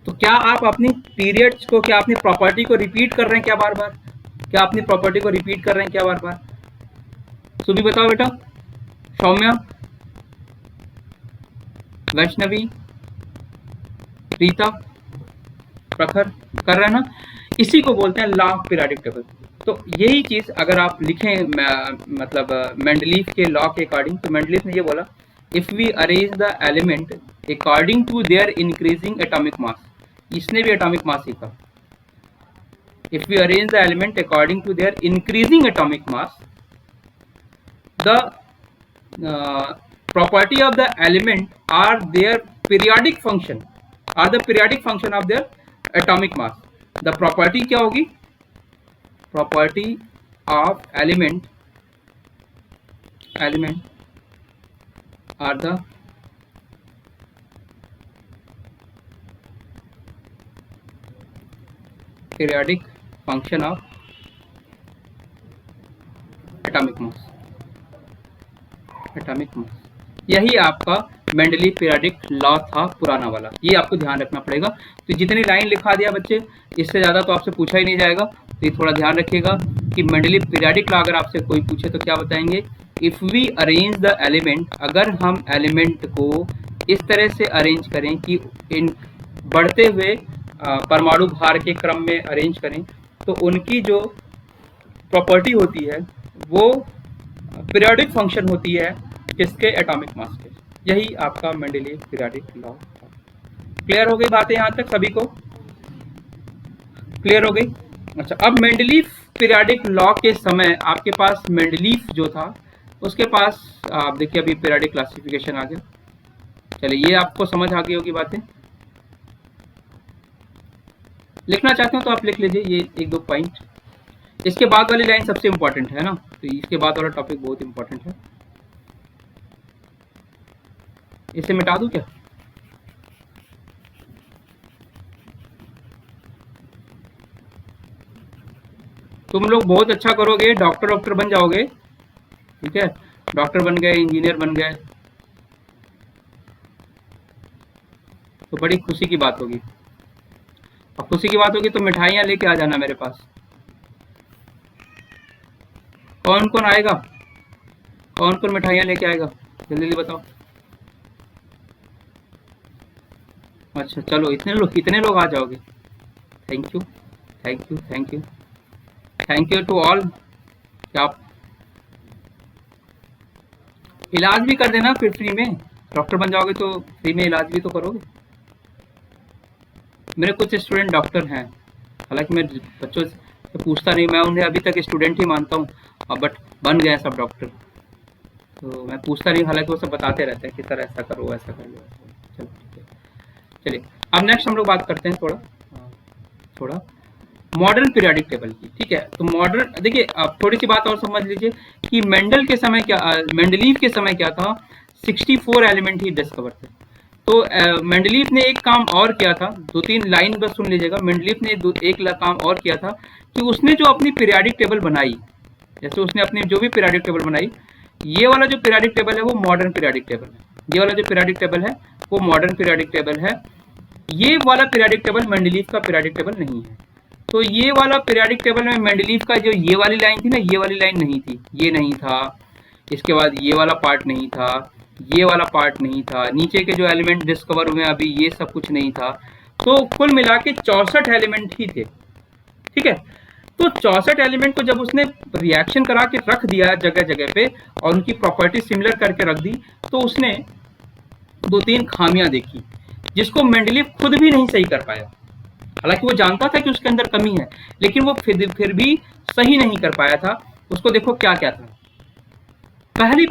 तो क्या आप अपनी पीरियड्स को, क्या अपनी प्रॉपर्टी को रिपीट कर रहे हैं क्या बार बार? क्या अपनी प्रॉपर्टी को रिपीट कर रहे हैं क्या बार बार? सुबह बताओ बेटा, सौम्या, वैष्णवी, रीता, प्रखर, कर रहे हैं ना? इसी को बोलते हैं लॉ ऑफ पीरियोडिक टेबल। तो यही चीज अगर आप लिखें, मतलब मेंडलीफ के लॉ के अकॉर्डिंग, तो मेंडलीफ ने ये बोला, if we arrange the element according to their increasing atomic mass, इसने भी एटॉमिक मास सीखा। If we arrange the element according to their increasing atomic mass, the property of the element are their periodic function, are the periodic function of their atomic mass. The property क्या होगी? Property of element are the periodic function of atomic mass. यही आपका Mendeleev periodic law था पुराना वाला, ये आपको ध्यान रखना पड़ेगा। तो जितनी लाइन लिखा दिया बच्चे, इससे ज़्यादा तो आपसे पूछा ही नहीं जाएगा, तो ये थोड़ा ध्यान रखिएगा कि मेंडलीफ पीरियोडिक लॉ अगर आपसे कोई पूछे तो क्या बताएंगे? If we arrange the element, अगर हम एलिमेंट को इस तरह से अरेंज करें कि इन बढ़ते हुए परमाणु भार के क्रम में अरेंज करें, तो उनकी जो प्रॉपर्टी होती है वो पीरियोडिक फंक्शन होती है किसके? एटॉमिक मास के। यही आपका मेंडलीफ पीरियोडिक लॉ। क्लियर हो गई बातें यहाँ तक सभी को? क्लियर हो गई? अच्छा, अब मेंडलीफ पीरियोडिक लॉ के समय आपके पास मेंडलीफ जो था उसके पास, आप देखिए अभी पीरियोडिक क्लासिफिकेशन आ गया। चलिए ये आपको समझ आ गई होगी बातें। लिखना चाहते हो तो आप लिख लीजिए ये एक दो पॉइंट। इसके बाद वाली लाइन सबसे इंपॉर्टेंट है ना, तो इसके बाद वाला टॉपिक बहुत इंपॉर्टेंट है। इसे मिटा दूं क्या? तुम लोग बहुत अच्छा करोगे, डॉक्टर डॉक्टर बन जाओगे, ठीक है, डॉक्टर बन गए, इंजीनियर बन गए, तो बड़ी खुशी की बात होगी। और खुशी की बात होगी तो मिठाइयाँ लेके आ जाना मेरे पास। कौन कौन आएगा, कौन कौन मिठाइयाँ लेके आएगा, जल्दी जल्दी बताओ। अच्छा चलो, इतने लोग आ जाओगे। Thank you, thank you, thank you, thank you to all. क्या आप इलाज भी कर देना फिर फ्री में, डॉक्टर बन जाओगे तो फ्री में इलाज भी तो करोगे। मेरे कुछ स्टूडेंट डॉक्टर हैं, हालांकि मैं बच्चों से पूछता नहीं, मैं उन्हें अभी तक स्टूडेंट ही मानता हूँ, बट बन गए हैं सब डॉक्टर। तो मैं पूछता नहीं, हालांकि वो सब बताते रहते हैं कि सर ऐसा करो, ऐसा कर लो। चलो ठीक है, चलिए अब नेक्स्ट हम लोग बात करते हैं थोड़ा मॉडर्न पीरियोडिक टेबल की। ठीक है, तो मॉडर्न देखिए, आप थोड़ी सी बात और समझ लीजिए कि मेंडलीव के समय क्या था, 64 एलिमेंट ही डिस्कवर थे। तो मेंडलीव ने एक काम और किया था, दो तीन लाइन बस सुन लीजिएगा। मेंडलीव ने काम और किया था कि उसने जो अपनी पीरियोडिक टेबल बनाई, जैसे उसने अपनी जो भी पीरियोडिक टेबल बनाई, ये वाला जो पीरियोडिक टेबल है वो मॉडर्न पीरियोडिक टेबल है। ये वाला जो पीरियोडिक टेबल है वो मॉडर्न पीरियोडिक टेबल है। ये वाला पीरियोडिक टेबल मेंडलीव का पीरियोडिक टेबल नहीं है। तो ये वाला पीरियोडिक टेबल में मेंडलीव का जो ये वाली लाइन थी ना, ये वाली लाइन नहीं थी, ये नहीं था। इसके बाद ये वाला पार्ट नहीं था, ये वाला पार्ट नहीं था, नीचे के जो एलिमेंट डिस्कवर हुए अभी ये सब कुछ नहीं था। तो कुल मिला के 64 एलिमेंट ही थे। ठीक है, तो 64 एलिमेंट को जब उसने रिएक्शन करा के रख दिया जगह जगह पे और उनकी प्रॉपर्टी सिमिलर करके रख दी, तो उसने दो तीन खामियां देखी जिसको मेंडलीव खुद भी नहीं सही कर पाया। हालांकि वो जानता था कि उसके अंदर कमी है, लेकिन वो फिर भी सही नहीं कर पाया था। उसको देखो क्या क्या था। पहली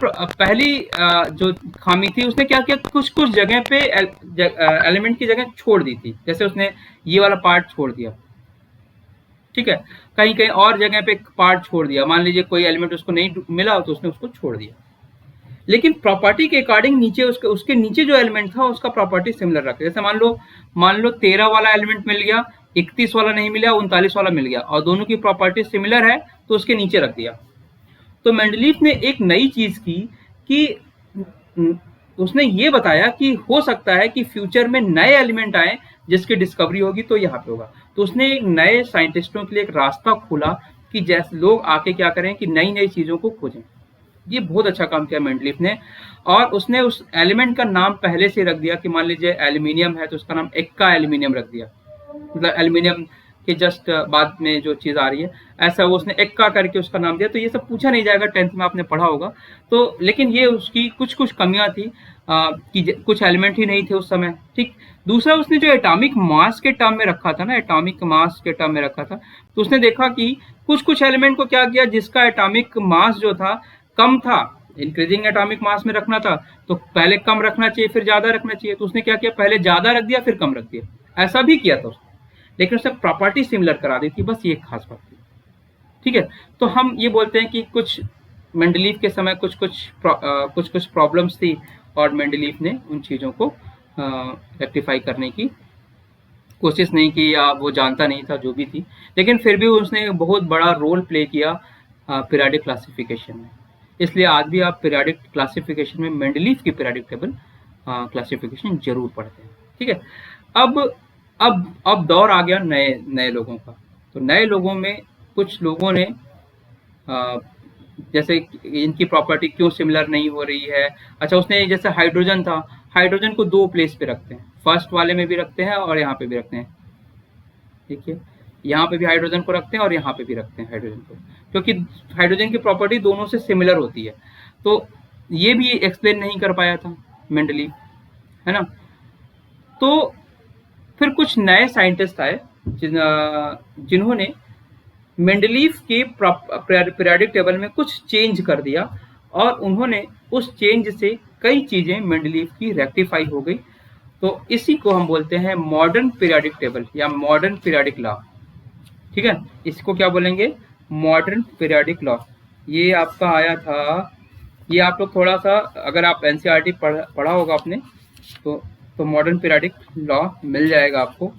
जो खामी थी, उसने क्या किया, कुछ कुछ जगह पे एलिमेंट की जगह छोड़ दी थी। जैसे उसने ये वाला पार्ट छोड़ दिया, ठीक है, कहीं कहीं और जगह पे पार्ट छोड़ दिया। मान लीजिए कोई एलिमेंट उसको नहीं मिला तो उसने उसको छोड़ दिया, लेकिन प्रॉपर्टी के अकॉर्डिंग नीचे उसके नीचे जो एलिमेंट था उसका प्रॉपर्टी सिमिलर रखे। जैसे मान लो 13 वाला एलिमेंट मिल गया, 31 वाला नहीं मिला, 39 वाला मिल गया, और दोनों की प्रॉपर्टी सिमिलर है तो उसके नीचे रख दिया। तो मेंडलीफ ने एक नई चीज की कि उसने ये बताया कि हो सकता है कि फ्यूचर में नए एलिमेंट आए जिसकी डिस्कवरी होगी तो यहाँ पे होगा। तो उसने एक नए साइंटिस्टों के लिए एक रास्ता खोला कि जैसे लोग आके क्या करें कि नई नई चीजों को खोजें। ये बहुत अच्छा काम किया मेंडलीफ ने। और उसने उस एलिमेंट का नाम पहले से रख दिया कि मान लीजिए एल्यूमिनियम है तो उसका नाम एक्का एल्यूमिनियम रख दिया, मतलब एल्यूमिनियम के जस्ट बाद में जो चीज आ रही है, ऐसा वो उसने एक्का करके उसका नाम दिया। तो ये सब पूछा नहीं जाएगा, 10th में आपने पढ़ा होगा। तो लेकिन ये उसकी कुछ कुछ कमियां थी कि कुछ एलिमेंट ही नहीं थे उस समय। ठीक, दूसरा उसने जो एटॉमिक मास के टर्म में रखा था ना, एटॉमिक मास के टर्म में रखा था, तो उसने देखा कि कुछ कुछ एलिमेंट को क्या किया जिसका एटॉमिक मास जो था कम था, इंक्रीजिंग एटॉमिक मास में रखना था तो पहले कम रखना चाहिए फिर ज्यादा रखना चाहिए। तो उसने क्या किया, पहले ज्यादा रख दिया फिर कम रख दिया। ऐसा भी किया था उसने, लेकिन उसने प्रॉपर्टी सिमिलर करा दी थी, बस ये एक खास बात थी। ठीक है, तो हम ये बोलते हैं कि कुछ मेंडलीव के समय कुछ कुछ प्रॉब्लम्स थी और मेंडलीव ने उन चीज़ों को रेक्टिफाई करने की कोशिश नहीं की, या वो जानता नहीं था जो भी थी, लेकिन फिर भी उसने एक बहुत बड़ा रोल प्ले किया पीरियोडिक क्लासिफिकेशन में। इसलिए आज भी आप पीरियोडिक क्लासिफिकेशन में मेंडलीव की पीरियोडिक टेबल क्लासिफिकेशन जरूर पढ़ते हैं। ठीक है, अब अब दौर आ गया नए नए लोगों का। तो नए लोगों में कुछ लोगों ने जैसे इनकी प्रॉपर्टी क्यों सिमिलर नहीं हो रही है। अच्छा, उसने जैसे हाइड्रोजन था, हाइड्रोजन को दो प्लेस पे रखते हैं, फर्स्ट वाले में भी रखते हैं और यहाँ पे भी रखते हैं। देखिए, यहाँ पे भी हाइड्रोजन को रखते हैं और यहाँ पे भी रखते हैं हाइड्रोजन को, क्योंकि हाइड्रोजन की प्रॉपर्टी दोनों से सिमिलर होती है। तो ये भी एक्सप्लेन नहीं कर पाया था मेंडलीव, है ना। तो फिर कुछ नए साइंटिस्ट आए जिन्होंने मेंडलीव के पीरियोडिक टेबल में कुछ चेंज कर दिया, और उन्होंने उस चेंज से कई चीजें मेंडलीव की रेक्टिफाई हो गई तो इसी को हम बोलते हैं मॉडर्न पीरियोडिक टेबल या मॉडर्न पीरियोडिक लॉ। ठीक है, इसको क्या बोलेंगे? Modern periodic law. ये आपका आया था, ये आप लोग थोड़ा सा अगर आप एनसीईआरटी पढ़ा होगा आपने तो मॉडर्न पीरियोडिक लॉ मिल जाएगा आपको।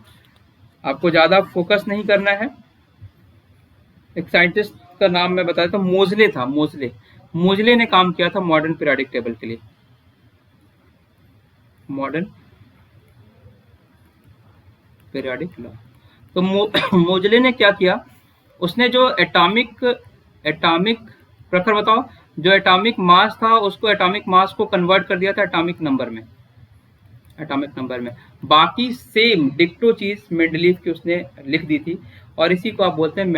आपको ज़्यादा फोकस नहीं करना है। एक साइंटिस्ट का नाम मैं बता देता हूँ, मोजले था, मोजले ने काम किया था मॉडर्न पीरियोडिक टेबल के लिए। Modern periodic law. तो मोजले ने क्या किया, उसने जो एटॉमिक प्रखर बताओ, जो एटॉमिक मास था उसको एटॉमिक मास को कन्वर्ट कर दिया था एटॉमिक नंबर में। बाकी सेम डिक्टो चीज मेंडलीव की उसने लिख दी थी, और इसी को आप बोलते हैं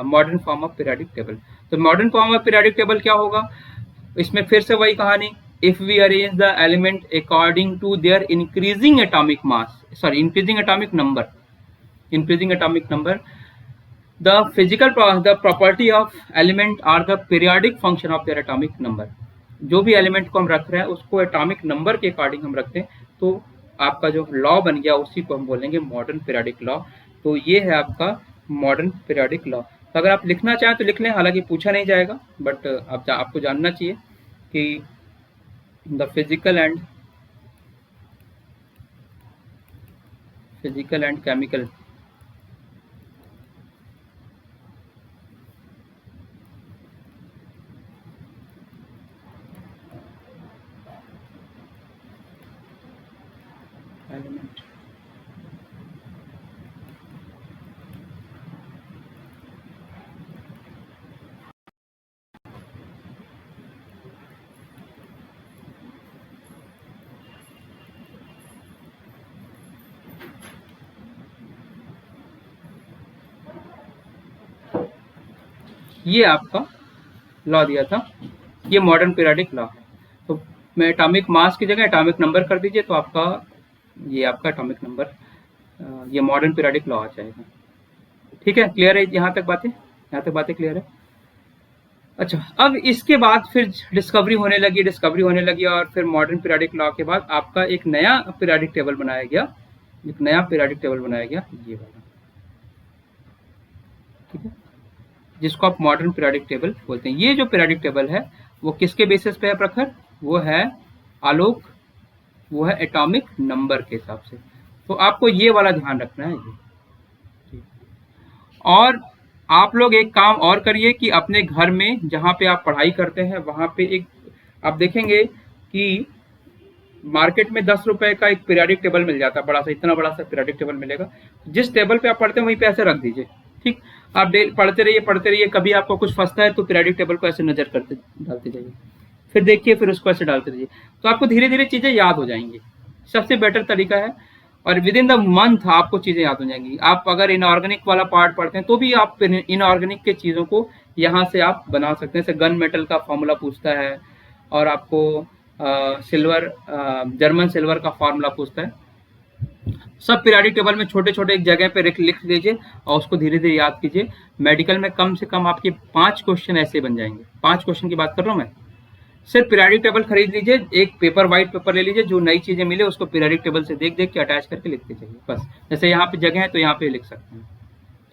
modern form of periodic table. तो modern form of periodic table क्या होगा? इसमें फिर से वही कहानी, if we arrange the element according to their increasing atomic number, the property of element are the periodic function of their atomic number। जो भी एलिमेंट को हम रख रहे हैं उसको एटॉमिक नंबर के अकॉर्डिंग हम रखते हैं, तो आपका जो लॉ बन गया उसी को हम बोलेंगे मॉडर्न पीरियोडिक लॉ। तो ये है आपका मॉडर्न पीरियोडिक लॉ। तो अगर आप लिखना चाहें तो लिख लें, हालांकि पूछा नहीं जाएगा, बट आपको जानना चाहिए कि the physical and chemical element. ये आपका लॉ दिया था, ये मॉडर्न पीरियोडिक लॉ है। तो मैं एटॉमिक मास की जगह एटॉमिक नंबर कर दीजिए, तो आपका एटॉमिक नंबर, ये मॉडर्न पीरियोडिक लॉ आ जाएगा। ठीक है, क्लियर है यहाँ तक बातें क्लियर है? अच्छा, अब इसके बाद फिर डिस्कवरी होने लगी और फिर मॉडर्न पीरियोडिक लॉ के बाद आपका एक नया पीरियोडिक टेबल बनाया गया, ये वाला। ठीक है, जिसको आप मॉडर्न पीरियोडिक टेबल बोलते हैं। ये जो पीरियोडिक टेबल है वो किसके बेसिस पे है प्रखर? वो है एटॉमिक नंबर के हिसाब से। तो आपको ये वाला ध्यान रखना है। ये और आप लोग एक काम और करिए कि अपने घर में जहाँ पे आप पढ़ाई करते हैं वहाँ पे एक आप देखेंगे कि मार्केट में 10 रुपए का एक पीरियोडिक टेबल मिल जाता है, बड़ा सा, इतना बड़ा सा पीरियोडिक टेबल मिलेगा। जिस टेबल पे आप पढ़ते हैं वहीं पे ऐसे रख दीजिए। ठीक, आप पढ़ते रहिए, कभी आपको कुछ फंसता है तो पीरियोडिक टेबल को ऐसे नजर करते डालते जाइए, फिर देखिए, फिर उसको ऐसे डालते रहिए, तो आपको धीरे धीरे चीजें याद हो जाएंगी। सबसे बेटर तरीका है, और विद इन द मंथ आपको चीजें याद हो जाएंगी। आप अगर इनऑर्गेनिक वाला पार्ट पढ़ते हैं तो भी आप इनऑर्गेनिक के चीजों को यहाँ से आप बना सकते हैं। जैसे गन मेटल का फॉर्मूला पूछता है, और आपको जर्मन सिल्वर का फॉर्मूला पूछता है। सब पीरियोडिक टेबल में छोटे छोटे एक जगह पे लिख लीजिए और उसको धीरे धीरे याद कीजिए। मेडिकल में कम से कम आपके 5 क्वेश्चन ऐसे बन जाएंगे। 5 क्वेश्चन की बात कर रहा हूँ मैं। सिर्फ पीरियोडिक टेबल खरीद लीजिए, एक पेपर, व्हाइट पेपर ले लीजिए, जो नई चीजें मिले उसको पीरियोडिक टेबल से देख के अटैच करके लिखते जाइए बस। जैसे यहाँ पे जगह है तो यहाँ पे लिख सकते हैं।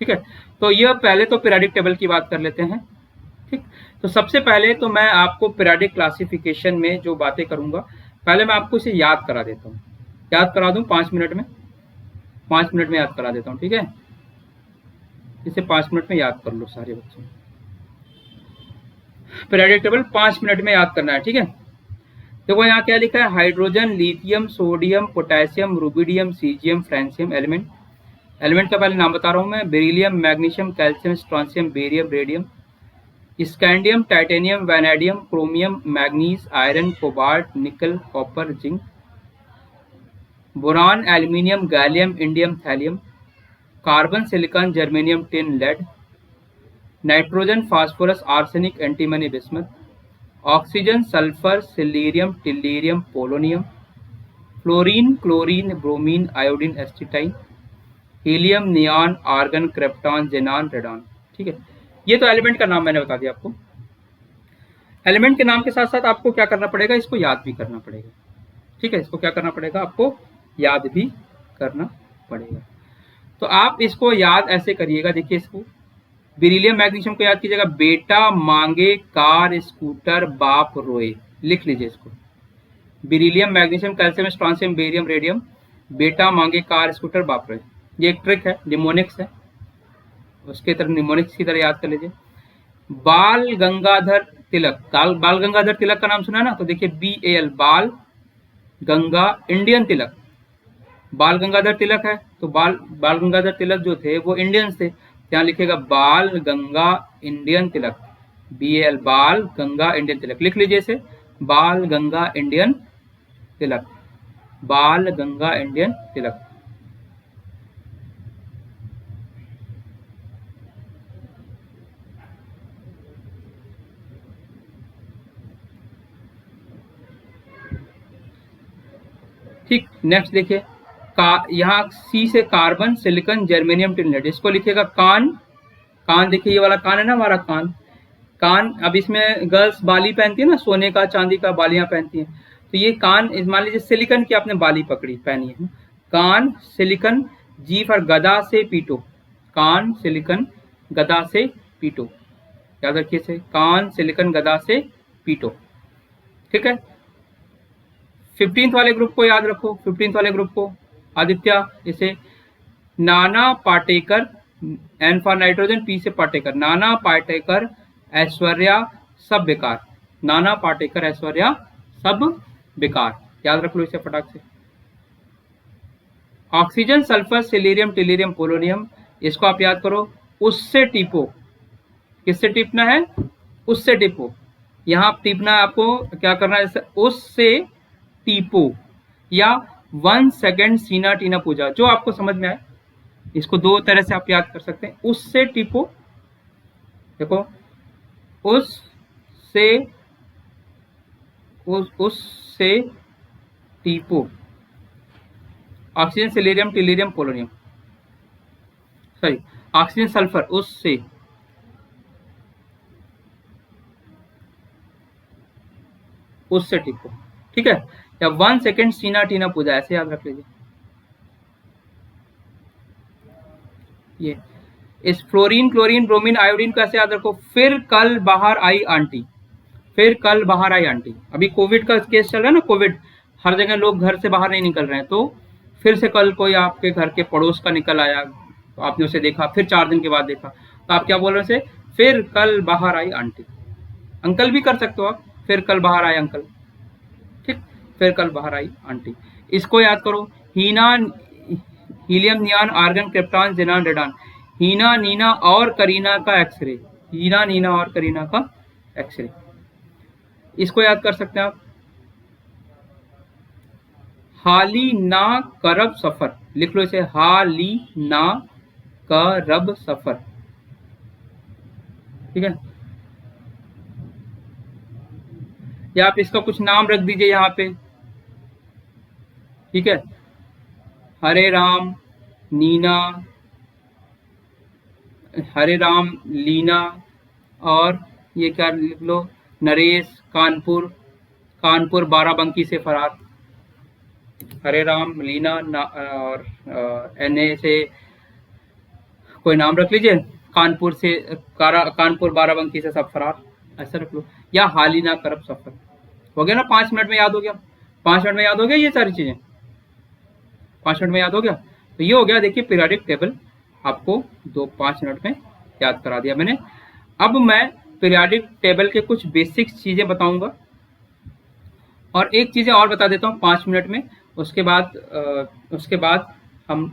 ठीक है, तो ये पहले तो पीरियोडिक टेबल की बात कर लेते हैं। ठीक, तो सबसे पहले तो मैं आपको पीरियोडिक क्लासिफिकेशन में जो बातें करूंगा, पहले मैं आपको इसे याद करा देता हूँ। याद करा दूं 5 मिनट में, 5 मिनट में याद करा देता हूँ। ठीक है, इसे 5 मिनट में याद कर लो सारे बच्चे। पीरियोडिक टेबल 5 मिनट में याद करना है। ठीक है, देखो यहाँ क्या लिखा है, hydrogen, lithium, sodium, potassium, rubidium, caesium, francium. Element का पहले नाम बता रहा हूँ मैं, beryllium, magnesium, calcium, strontium, barium, radium, scandium, titanium, vanadium, chromium, manganese, iron, cobalt, nickel, copper, zinc, boron, aluminium, gallium, indium, thallium, carbon, silicon, germanium, tin, lead, nitrogen, phosphorus, arsenic, antimony, bismuth, oxygen, sulphur, selenium, tellurium, polonium, fluorine, chlorine, bromine, iodine, astatine, helium, neon, argon, krypton, xenon, radon. ठीक है, ये तो element का नाम मैंने बता दिया आपको। एलिमेंट के नाम के साथ साथ आपको क्या करना पड़ेगा, इसको याद भी करना पड़ेगा। ठीक है, इसको क्या करना पड़ेगा, आपको याद भी करना पड़ेगा। तो आप इसको याद ऐसे करिएगा, देखिए इसको बेरिलियम मैग्नीशियम को याद कीजिएगा, बेटा मांगे कार स्कूटर बाप रोए, लिख लीजिए इसको। Beryllium magnesium calcium strontium barium radium, बेटा मांगे कार स्कूटर बाप रोए। ये एक ट्रिक है, निमोनिक्स है, उसके तरह निमोनिक्स की तरह याद कर लीजिए। बाल गंगाधर तिलक, बाल गंगाधर तिलक का नाम सुना है ना, तो देखिए BAL बाल गंगा इंडियन तिलक, बाल गंगाधर तिलक है तो बाल गंगाधर तिलक जो थे वो इंडियंस थे, यहाँ लिखेगा बाल गंगा इंडियन तिलक, BAL बाल गंगा इंडियन तिलक, लिख लीजिए इसे, बाल गंगा इंडियन तिलक, बाल गंगा इंडियन तिलक। ठीक, नेक्स्ट देखिए यहाँ C से कार्बन सिलिकॉन जर्मेनियम टिनलेट, इसको लिखेगा कान, कान देखिए ये वाला कान है ना हमारा कान, कान। अब इसमें गर्ल्स बाली पहनती है ना, सोने का चांदी का बालियां पहनती हैं, तो ये कान मान लीजिए सिलिकॉन की आपने बाली पकड़ी पहनी है, कान सिलिकॉन, G फॉर गदा से पीटो, कान सिलिकॉन गदा से पीटो, याद रखिए से, कान सिलिकॉन गदा से पीटो। ठीक है, 15th वाले ग्रुप को याद रखो, 15th वाले ग्रुप को आदित्य, इसे Nana Patekar, N for nitrogen, P से पाटेकर, नाना पाटेकर ऐश्वर्या सब बेकार, नाना पाटेकर ऐश्वर्या सब बेकार, याद रख लो इसे फटाक से। ऑक्सीजन सल्फर सिलीरियम टिलीरियम पोलोनियम, इसको आप याद करो, उससे टिपो, किससे टिपना है, उससे टिपो, यहाँ टिपना आपको क्या करना है, उससे टीपो या 1 सेकेंड सीना टीना पूजा, जो आपको समझ में आए, इसको दो तरह से आप याद कर सकते हैं, उससे टीपो, देखो उससे टीपो, oxygen selenium tellurium polonium, sorry oxygen sulphur, उससे टीपो, ठीक है, या 1 सेकेंड सीना टीना पूजा, ऐसे याद रख लीजिए। ये इस फ्लोरीन क्लोरीन ब्रोमीन आयोडीन को ऐसे याद रखो, फिर कल बाहर आई आंटी, फिर कल बाहर आई आंटी। अभी कोविड का केस चल रहा है ना, कोविड, हर जगह लोग घर से बाहर नहीं निकल रहे हैं, तो फिर से कल कोई आपके घर के पड़ोस का निकल आया, तो आपने उसे देखा, फिर 4 दिन के बाद देखा, तो आप क्या बोल रहे हैं, फिर कल बाहर आई आंटी। अंकल भी कर सकते हो आप, फिर कल बाहर आए अंकल, ठीक, फिर कल बाहर आई आंटी। इसको याद करो, हीना हीलियम नियान आर्गन क्रिप्टॉन जेनान रेडान, हीना नीना और करीना का एक्सरे, हीना नीना और करीना का एक्सरे, इसको याद कर सकते हैं आप। हाली ना करब सफर, लिख लो इसे, हाली ना करब सफर, ठीक है, या आप इसका कुछ नाम रख दीजिए यहाँ पे, ठीक है, हरे राम नीना, हरे राम लीना, और ये क्या लिख लो, नरेश कानपुर, कानपुर बाराबंकी से फरार, हरे राम लीना और NA से कोई नाम रख लीजिए, कानपुर से कानपुर बाराबंकी से सब फरार, ऐसा रख लो, या हाली ना करब सफर। हो गया ना, 5 मिनट में याद हो गया, 5 मिनट में याद हो गया ये सारी चीजें, 5 मिनट में याद हो गया। तो ये हो गया, देखिए पीरियोडिक टेबल आपको 5 मिनट में याद करा दिया मैंने। अब मैं पीरियोडिक टेबल के कुछ बेसिक चीजें बताऊंगा, और एक चीजें और बता देता हूँ 5 मिनट में, उसके बाद हम,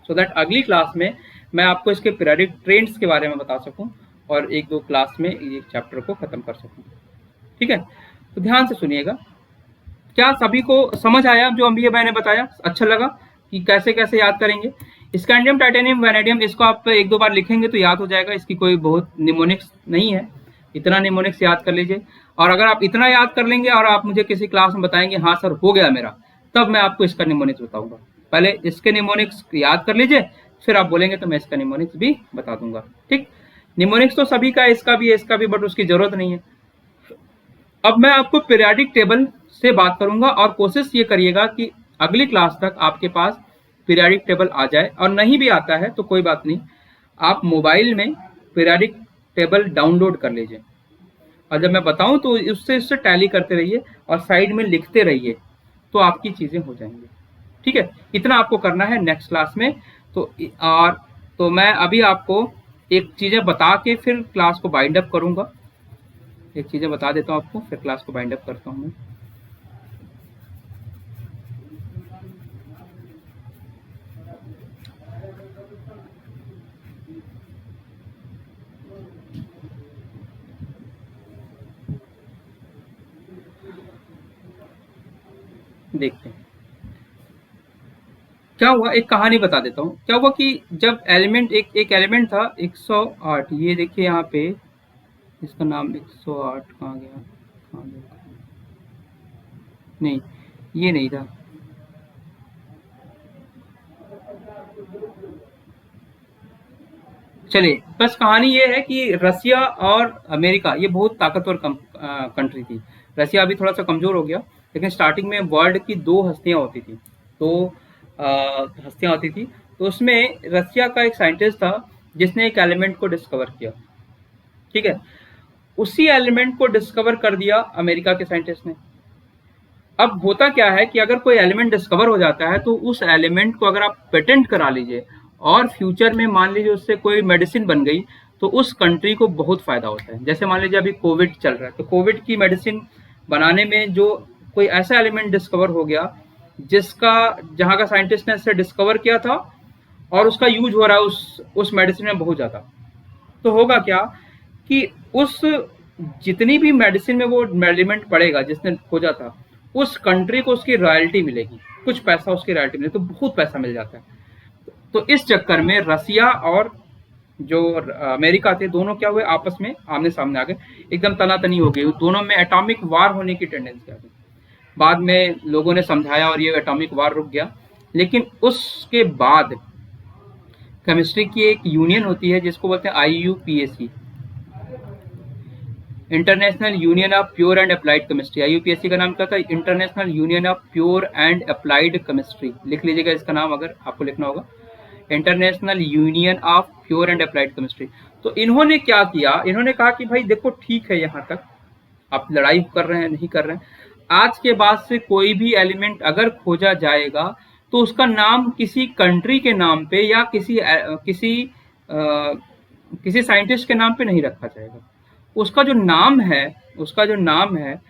सो दैट अगली क्लास में मैं आपको इसके पीरियोडिक ट्रेंड्स के बारे में बता सकूं, और 1-2 क्लास में ये चैप्टर को खत्म कर सकूं, ठीक है। तो ध्यान से सुनिएगा, क्या सभी को समझ आया जो अभी मैंने बताया, अच्छा लगा कि कैसे कैसे याद करेंगे। स्कैंडियम टाइटेनियम वैनेडियम, इसको आप 1-2 बार लिखेंगे तो याद हो जाएगा, इसकी कोई बहुत निमोनिक्स नहीं है, इतना निमोनिक्स याद कर लीजिए। और अगर आप इतना याद कर लेंगे और आप मुझे किसी क्लास में बताएंगे हाँ सर हो गया मेरा, तब मैं आपको इसका निमोनिक्स बताऊंगा। पहले इसके निमोनिक्स याद कर लीजिए, फिर आप बोलेंगे तो मैं इसका निमोनिक्स भी बता दूंगा, ठीक। निमोनिक्स तो सभी का है, इसका भी, बट उसकी जरूरत नहीं है। अब मैं आपको पीरियोडिक टेबल से बात करूंगा, और कोशिश ये करिएगा कि अगली क्लास तक आपके पास पीरियाडिक टेबल आ जाए, और नहीं भी आता है तो कोई बात नहीं, आप मोबाइल में पीरियाडिक टेबल डाउनलोड कर लीजिए, और जब मैं बताऊं तो उससे टैली करते रहिए और साइड में लिखते रहिए, तो आपकी चीजें हो जाएंगी। ठीक है, इतना आपको करना है नेक्स्ट क्लास में। तो और तो मैं अभी आपको एक चीजें बता के फिर क्लास को बाइंड अप करूंगा, एक चीजें बता देता हूँ आपको, फिर क्लास को बाइंड अप करता हूँ मैं। देखते हैं क्या हुआ, एक कहानी बता देता हूँ। क्या हुआ कि जब एलिमेंट एक एलिमेंट था 108, ये देखिए यहाँ पे, इसका नाम 108 कहाँ गया, कहाँ गया, नहीं ये नहीं था। चलिए, बस कहानी ये है कि रसिया और अमेरिका ये बहुत ताकतवर कंट्री थी। रसिया अभी थोड़ा सा कमजोर हो गया, लेकिन स्टार्टिंग में वर्ल्ड की दो हस्तियां होती थी, दो हस्तियां होती थी। तो उसमें रसिया का एक साइंटिस्ट था जिसने एक एलिमेंट को डिस्कवर किया। ठीक है, उसी एलिमेंट को डिस्कवर कर दिया अमेरिका के साइंटिस्ट ने। अब होता क्या है कि अगर कोई एलिमेंट डिस्कवर हो जाता है तो उस एलिमेंट को अगर आप पेटेंट करा लीजिए और फ्यूचर में मान लीजिए उससे कोई मेडिसिन बन गई, तो उस कंट्री को बहुत फायदा होता है। जैसे मान लीजिए अभी कोविड चल रहा है, तो कोविड की मेडिसिन बनाने में जो कोई ऐसा एलिमेंट डिस्कवर हो गया जिसका, जहां का साइंटिस्ट ने इसे डिस्कवर किया था और उसका यूज हो रहा है उस मेडिसिन में बहुत ज्यादा, तो होगा क्या कि उस जितनी भी मेडिसिन में वो एलिमेंट पड़ेगा जिसने खोजा था, उस कंट्री को उसकी रॉयल्टी मिलेगी, कुछ पैसा उसकी रॉयल्टी मिलेगी, तो बहुत पैसा मिल जाता है। तो इस चक्कर में रसिया और जो अमेरिका थे, दोनों क्या हुए, आपस में आमने सामने आ गए, एकदम तनातनी हो गई, दोनों में एटॉमिक वार होने की टेंडेंसी आ गई। बाद में लोगों ने समझाया और ये एटॉमिक वार रुक गया। लेकिन उसके बाद केमिस्ट्री की एक यूनियन होती है जिसको बोलते हैं IUPAC, international union of pure and applied chemistry. IUPAC का नाम क्या था, international union of pure and applied chemistry. लिख लीजिएगा इसका नाम अगर आपको लिखना होगा, international union of pure and applied chemistry. तो इन्होंने क्या किया, इन्होंने कहा कि भाई देखो ठीक है, यहाँ तक आप लड़ाई कर रहे हैं, नहीं कर रहे हैं, आज के बाद से कोई भी एलिमेंट अगर खोजा जाएगा तो उसका नाम किसी कंट्री के नाम पे या किसी साइंटिस्ट के नाम पे नहीं रखा जाएगा। उसका जो नाम है, उसका जो नाम है,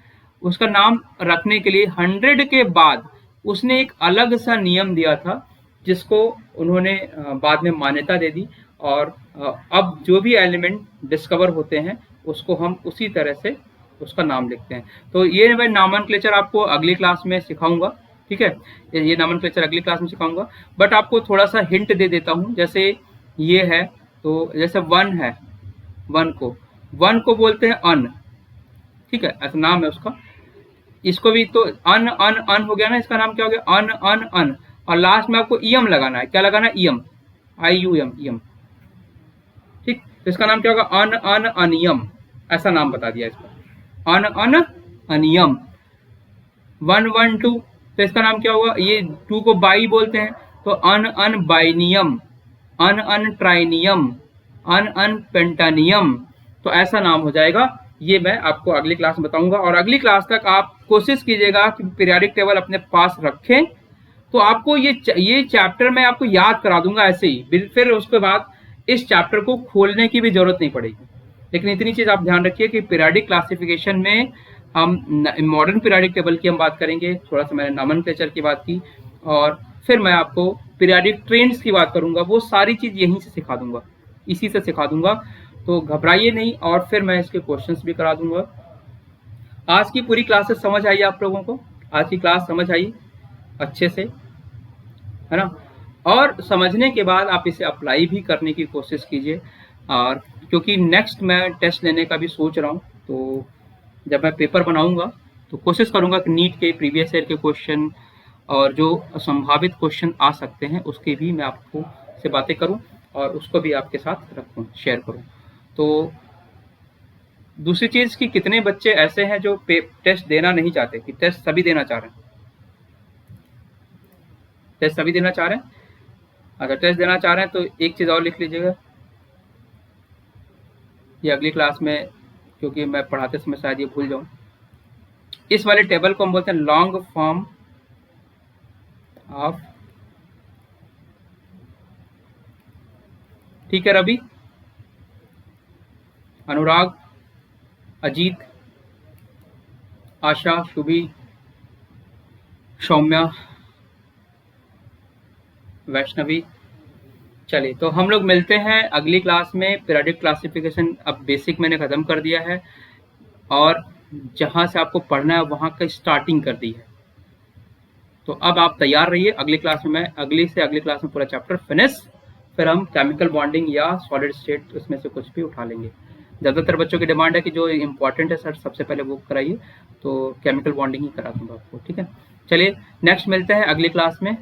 उसका नाम रखने के लिए 100 के बाद उसने एक अलग सा नियम दिया था जिसको उन्होंने बाद में मान्यता दे दी। और अब जो भी एलिमेंट डिस्कवर होते हैं उसको हम उसी तरह से उसका नाम लिखते हैं। तो ये मैं नॉमेनक्लेचर आपको अगली क्लास में सिखाऊंगा। ठीक है, ये नॉमेनक्लेचर अगली क्लास में सिखाऊंगा, बट आपको थोड़ा सा हिंट दे देता हूँ। जैसे ये है, तो जैसे वन है, वन को बोलते हैं अन, ठीक है, ऐसा नाम है उसका। इसको भी तो अन अन अन हो गया ना, इसका नाम क्या हो गया, अन अन अन। और लास्ट में आपको ईएम लगाना है, क्या लगाना है, ईएम, IUM, ईएम। ठीक, तो इसका नाम क्या होगा, अन अन अनियम, ऐसा नाम बता दिया इसका, अन अन अनियम। 112, तो इसका नाम क्या होगा, ये 2 को बाई बोलते हैं, तो अन अन बाइनियम, अन अन ट्राइनियम, अन अन पेंटानियम। तो ऐसा नाम हो जाएगा। ये मैं आपको अगली क्लास में बताऊंगा, और अगली क्लास तक आप कोशिश कीजिएगा कि पीरियाडिक टेबल अपने पास रखें। तो आपको ये चैप्टर मैं आपको याद करा दूंगा ऐसे ही, फिर उसके बाद इस चैप्टर को खोलने की भी जरूरत नहीं पड़ेगी। लेकिन इतनी चीज आप ध्यान रखिए कि पीरियाडिक क्लासिफिकेशन में हम मॉडर्न पीरियाडिक टेबल की हम बात करेंगे, थोड़ा सा मैंने नॉमेनक्लेचर की बात की, और फिर मैं आपको पीरियाडिक ट्रेंड्स की बात करूंगा। वो सारी चीज यहीं से सिखा दूंगा, इसी से सिखा दूंगा, तो घबराइए नहीं। और फिर मैं इसके क्वेश्चंस भी करा दूंगा। आज की पूरी क्लासेस समझ आई आप लोगों को, आज की क्लास समझ आई अच्छे से, है ना। और समझने के बाद आप इसे अप्लाई भी करने की कोशिश कीजिए। और क्योंकि नेक्स्ट मैं टेस्ट लेने का भी सोच रहा हूँ, तो जब मैं पेपर बनाऊंगा तो कोशिश करूंगा कि नीट के प्रीवियस ईयर के क्वेश्चन और जो संभावित क्वेश्चन आ सकते हैं उसके भी मैं आपको से बातें करूं और उसको भी आपके साथ रखूं, शेयर करूं। तो दूसरी चीज कि कितने बच्चे ऐसे हैं जो टेस्ट देना नहीं चाहते, कि टेस्ट सभी देना चाह रहे हैं। टेस्ट सभी देना चाह रहे हैं? अगर टेस्ट देना चाह रहे हैं तो एक चीज़ और लिख लीजिएगा, ये अगली क्लास में, क्योंकि मैं पढ़ाते समय शायद ये भूल जाऊँ, इस वाले टेबल को हम बोलते हैं लॉन्ग फॉर्म ऑफ, ठीक है रवि, अनुराग, अजीत, आशा, शुभी, सौम्या, वैष्णवी। चलिए, तो हम लोग मिलते हैं अगली क्लास में। पीरियोडिक क्लासिफिकेशन अब बेसिक मैंने ख़त्म कर दिया है और जहाँ से आपको पढ़ना है वहाँ का स्टार्टिंग कर दी है। तो अब आप तैयार रहिए, अगली क्लास में मैं अगली से अगली क्लास में पूरा चैप्टर फिनिश, फिर हम केमिकल बॉन्डिंग या सॉलिड स्टेट उसमें से कुछ भी उठा लेंगे। ज़्यादातर बच्चों की डिमांड है कि जो इम्पोर्टेंट है सर सबसे पहले वो कराइए, तो केमिकल बॉन्डिंग ही करा दूँगा आपको, ठीक है। चलिए नेक्स्ट मिलते हैं अगली क्लास में।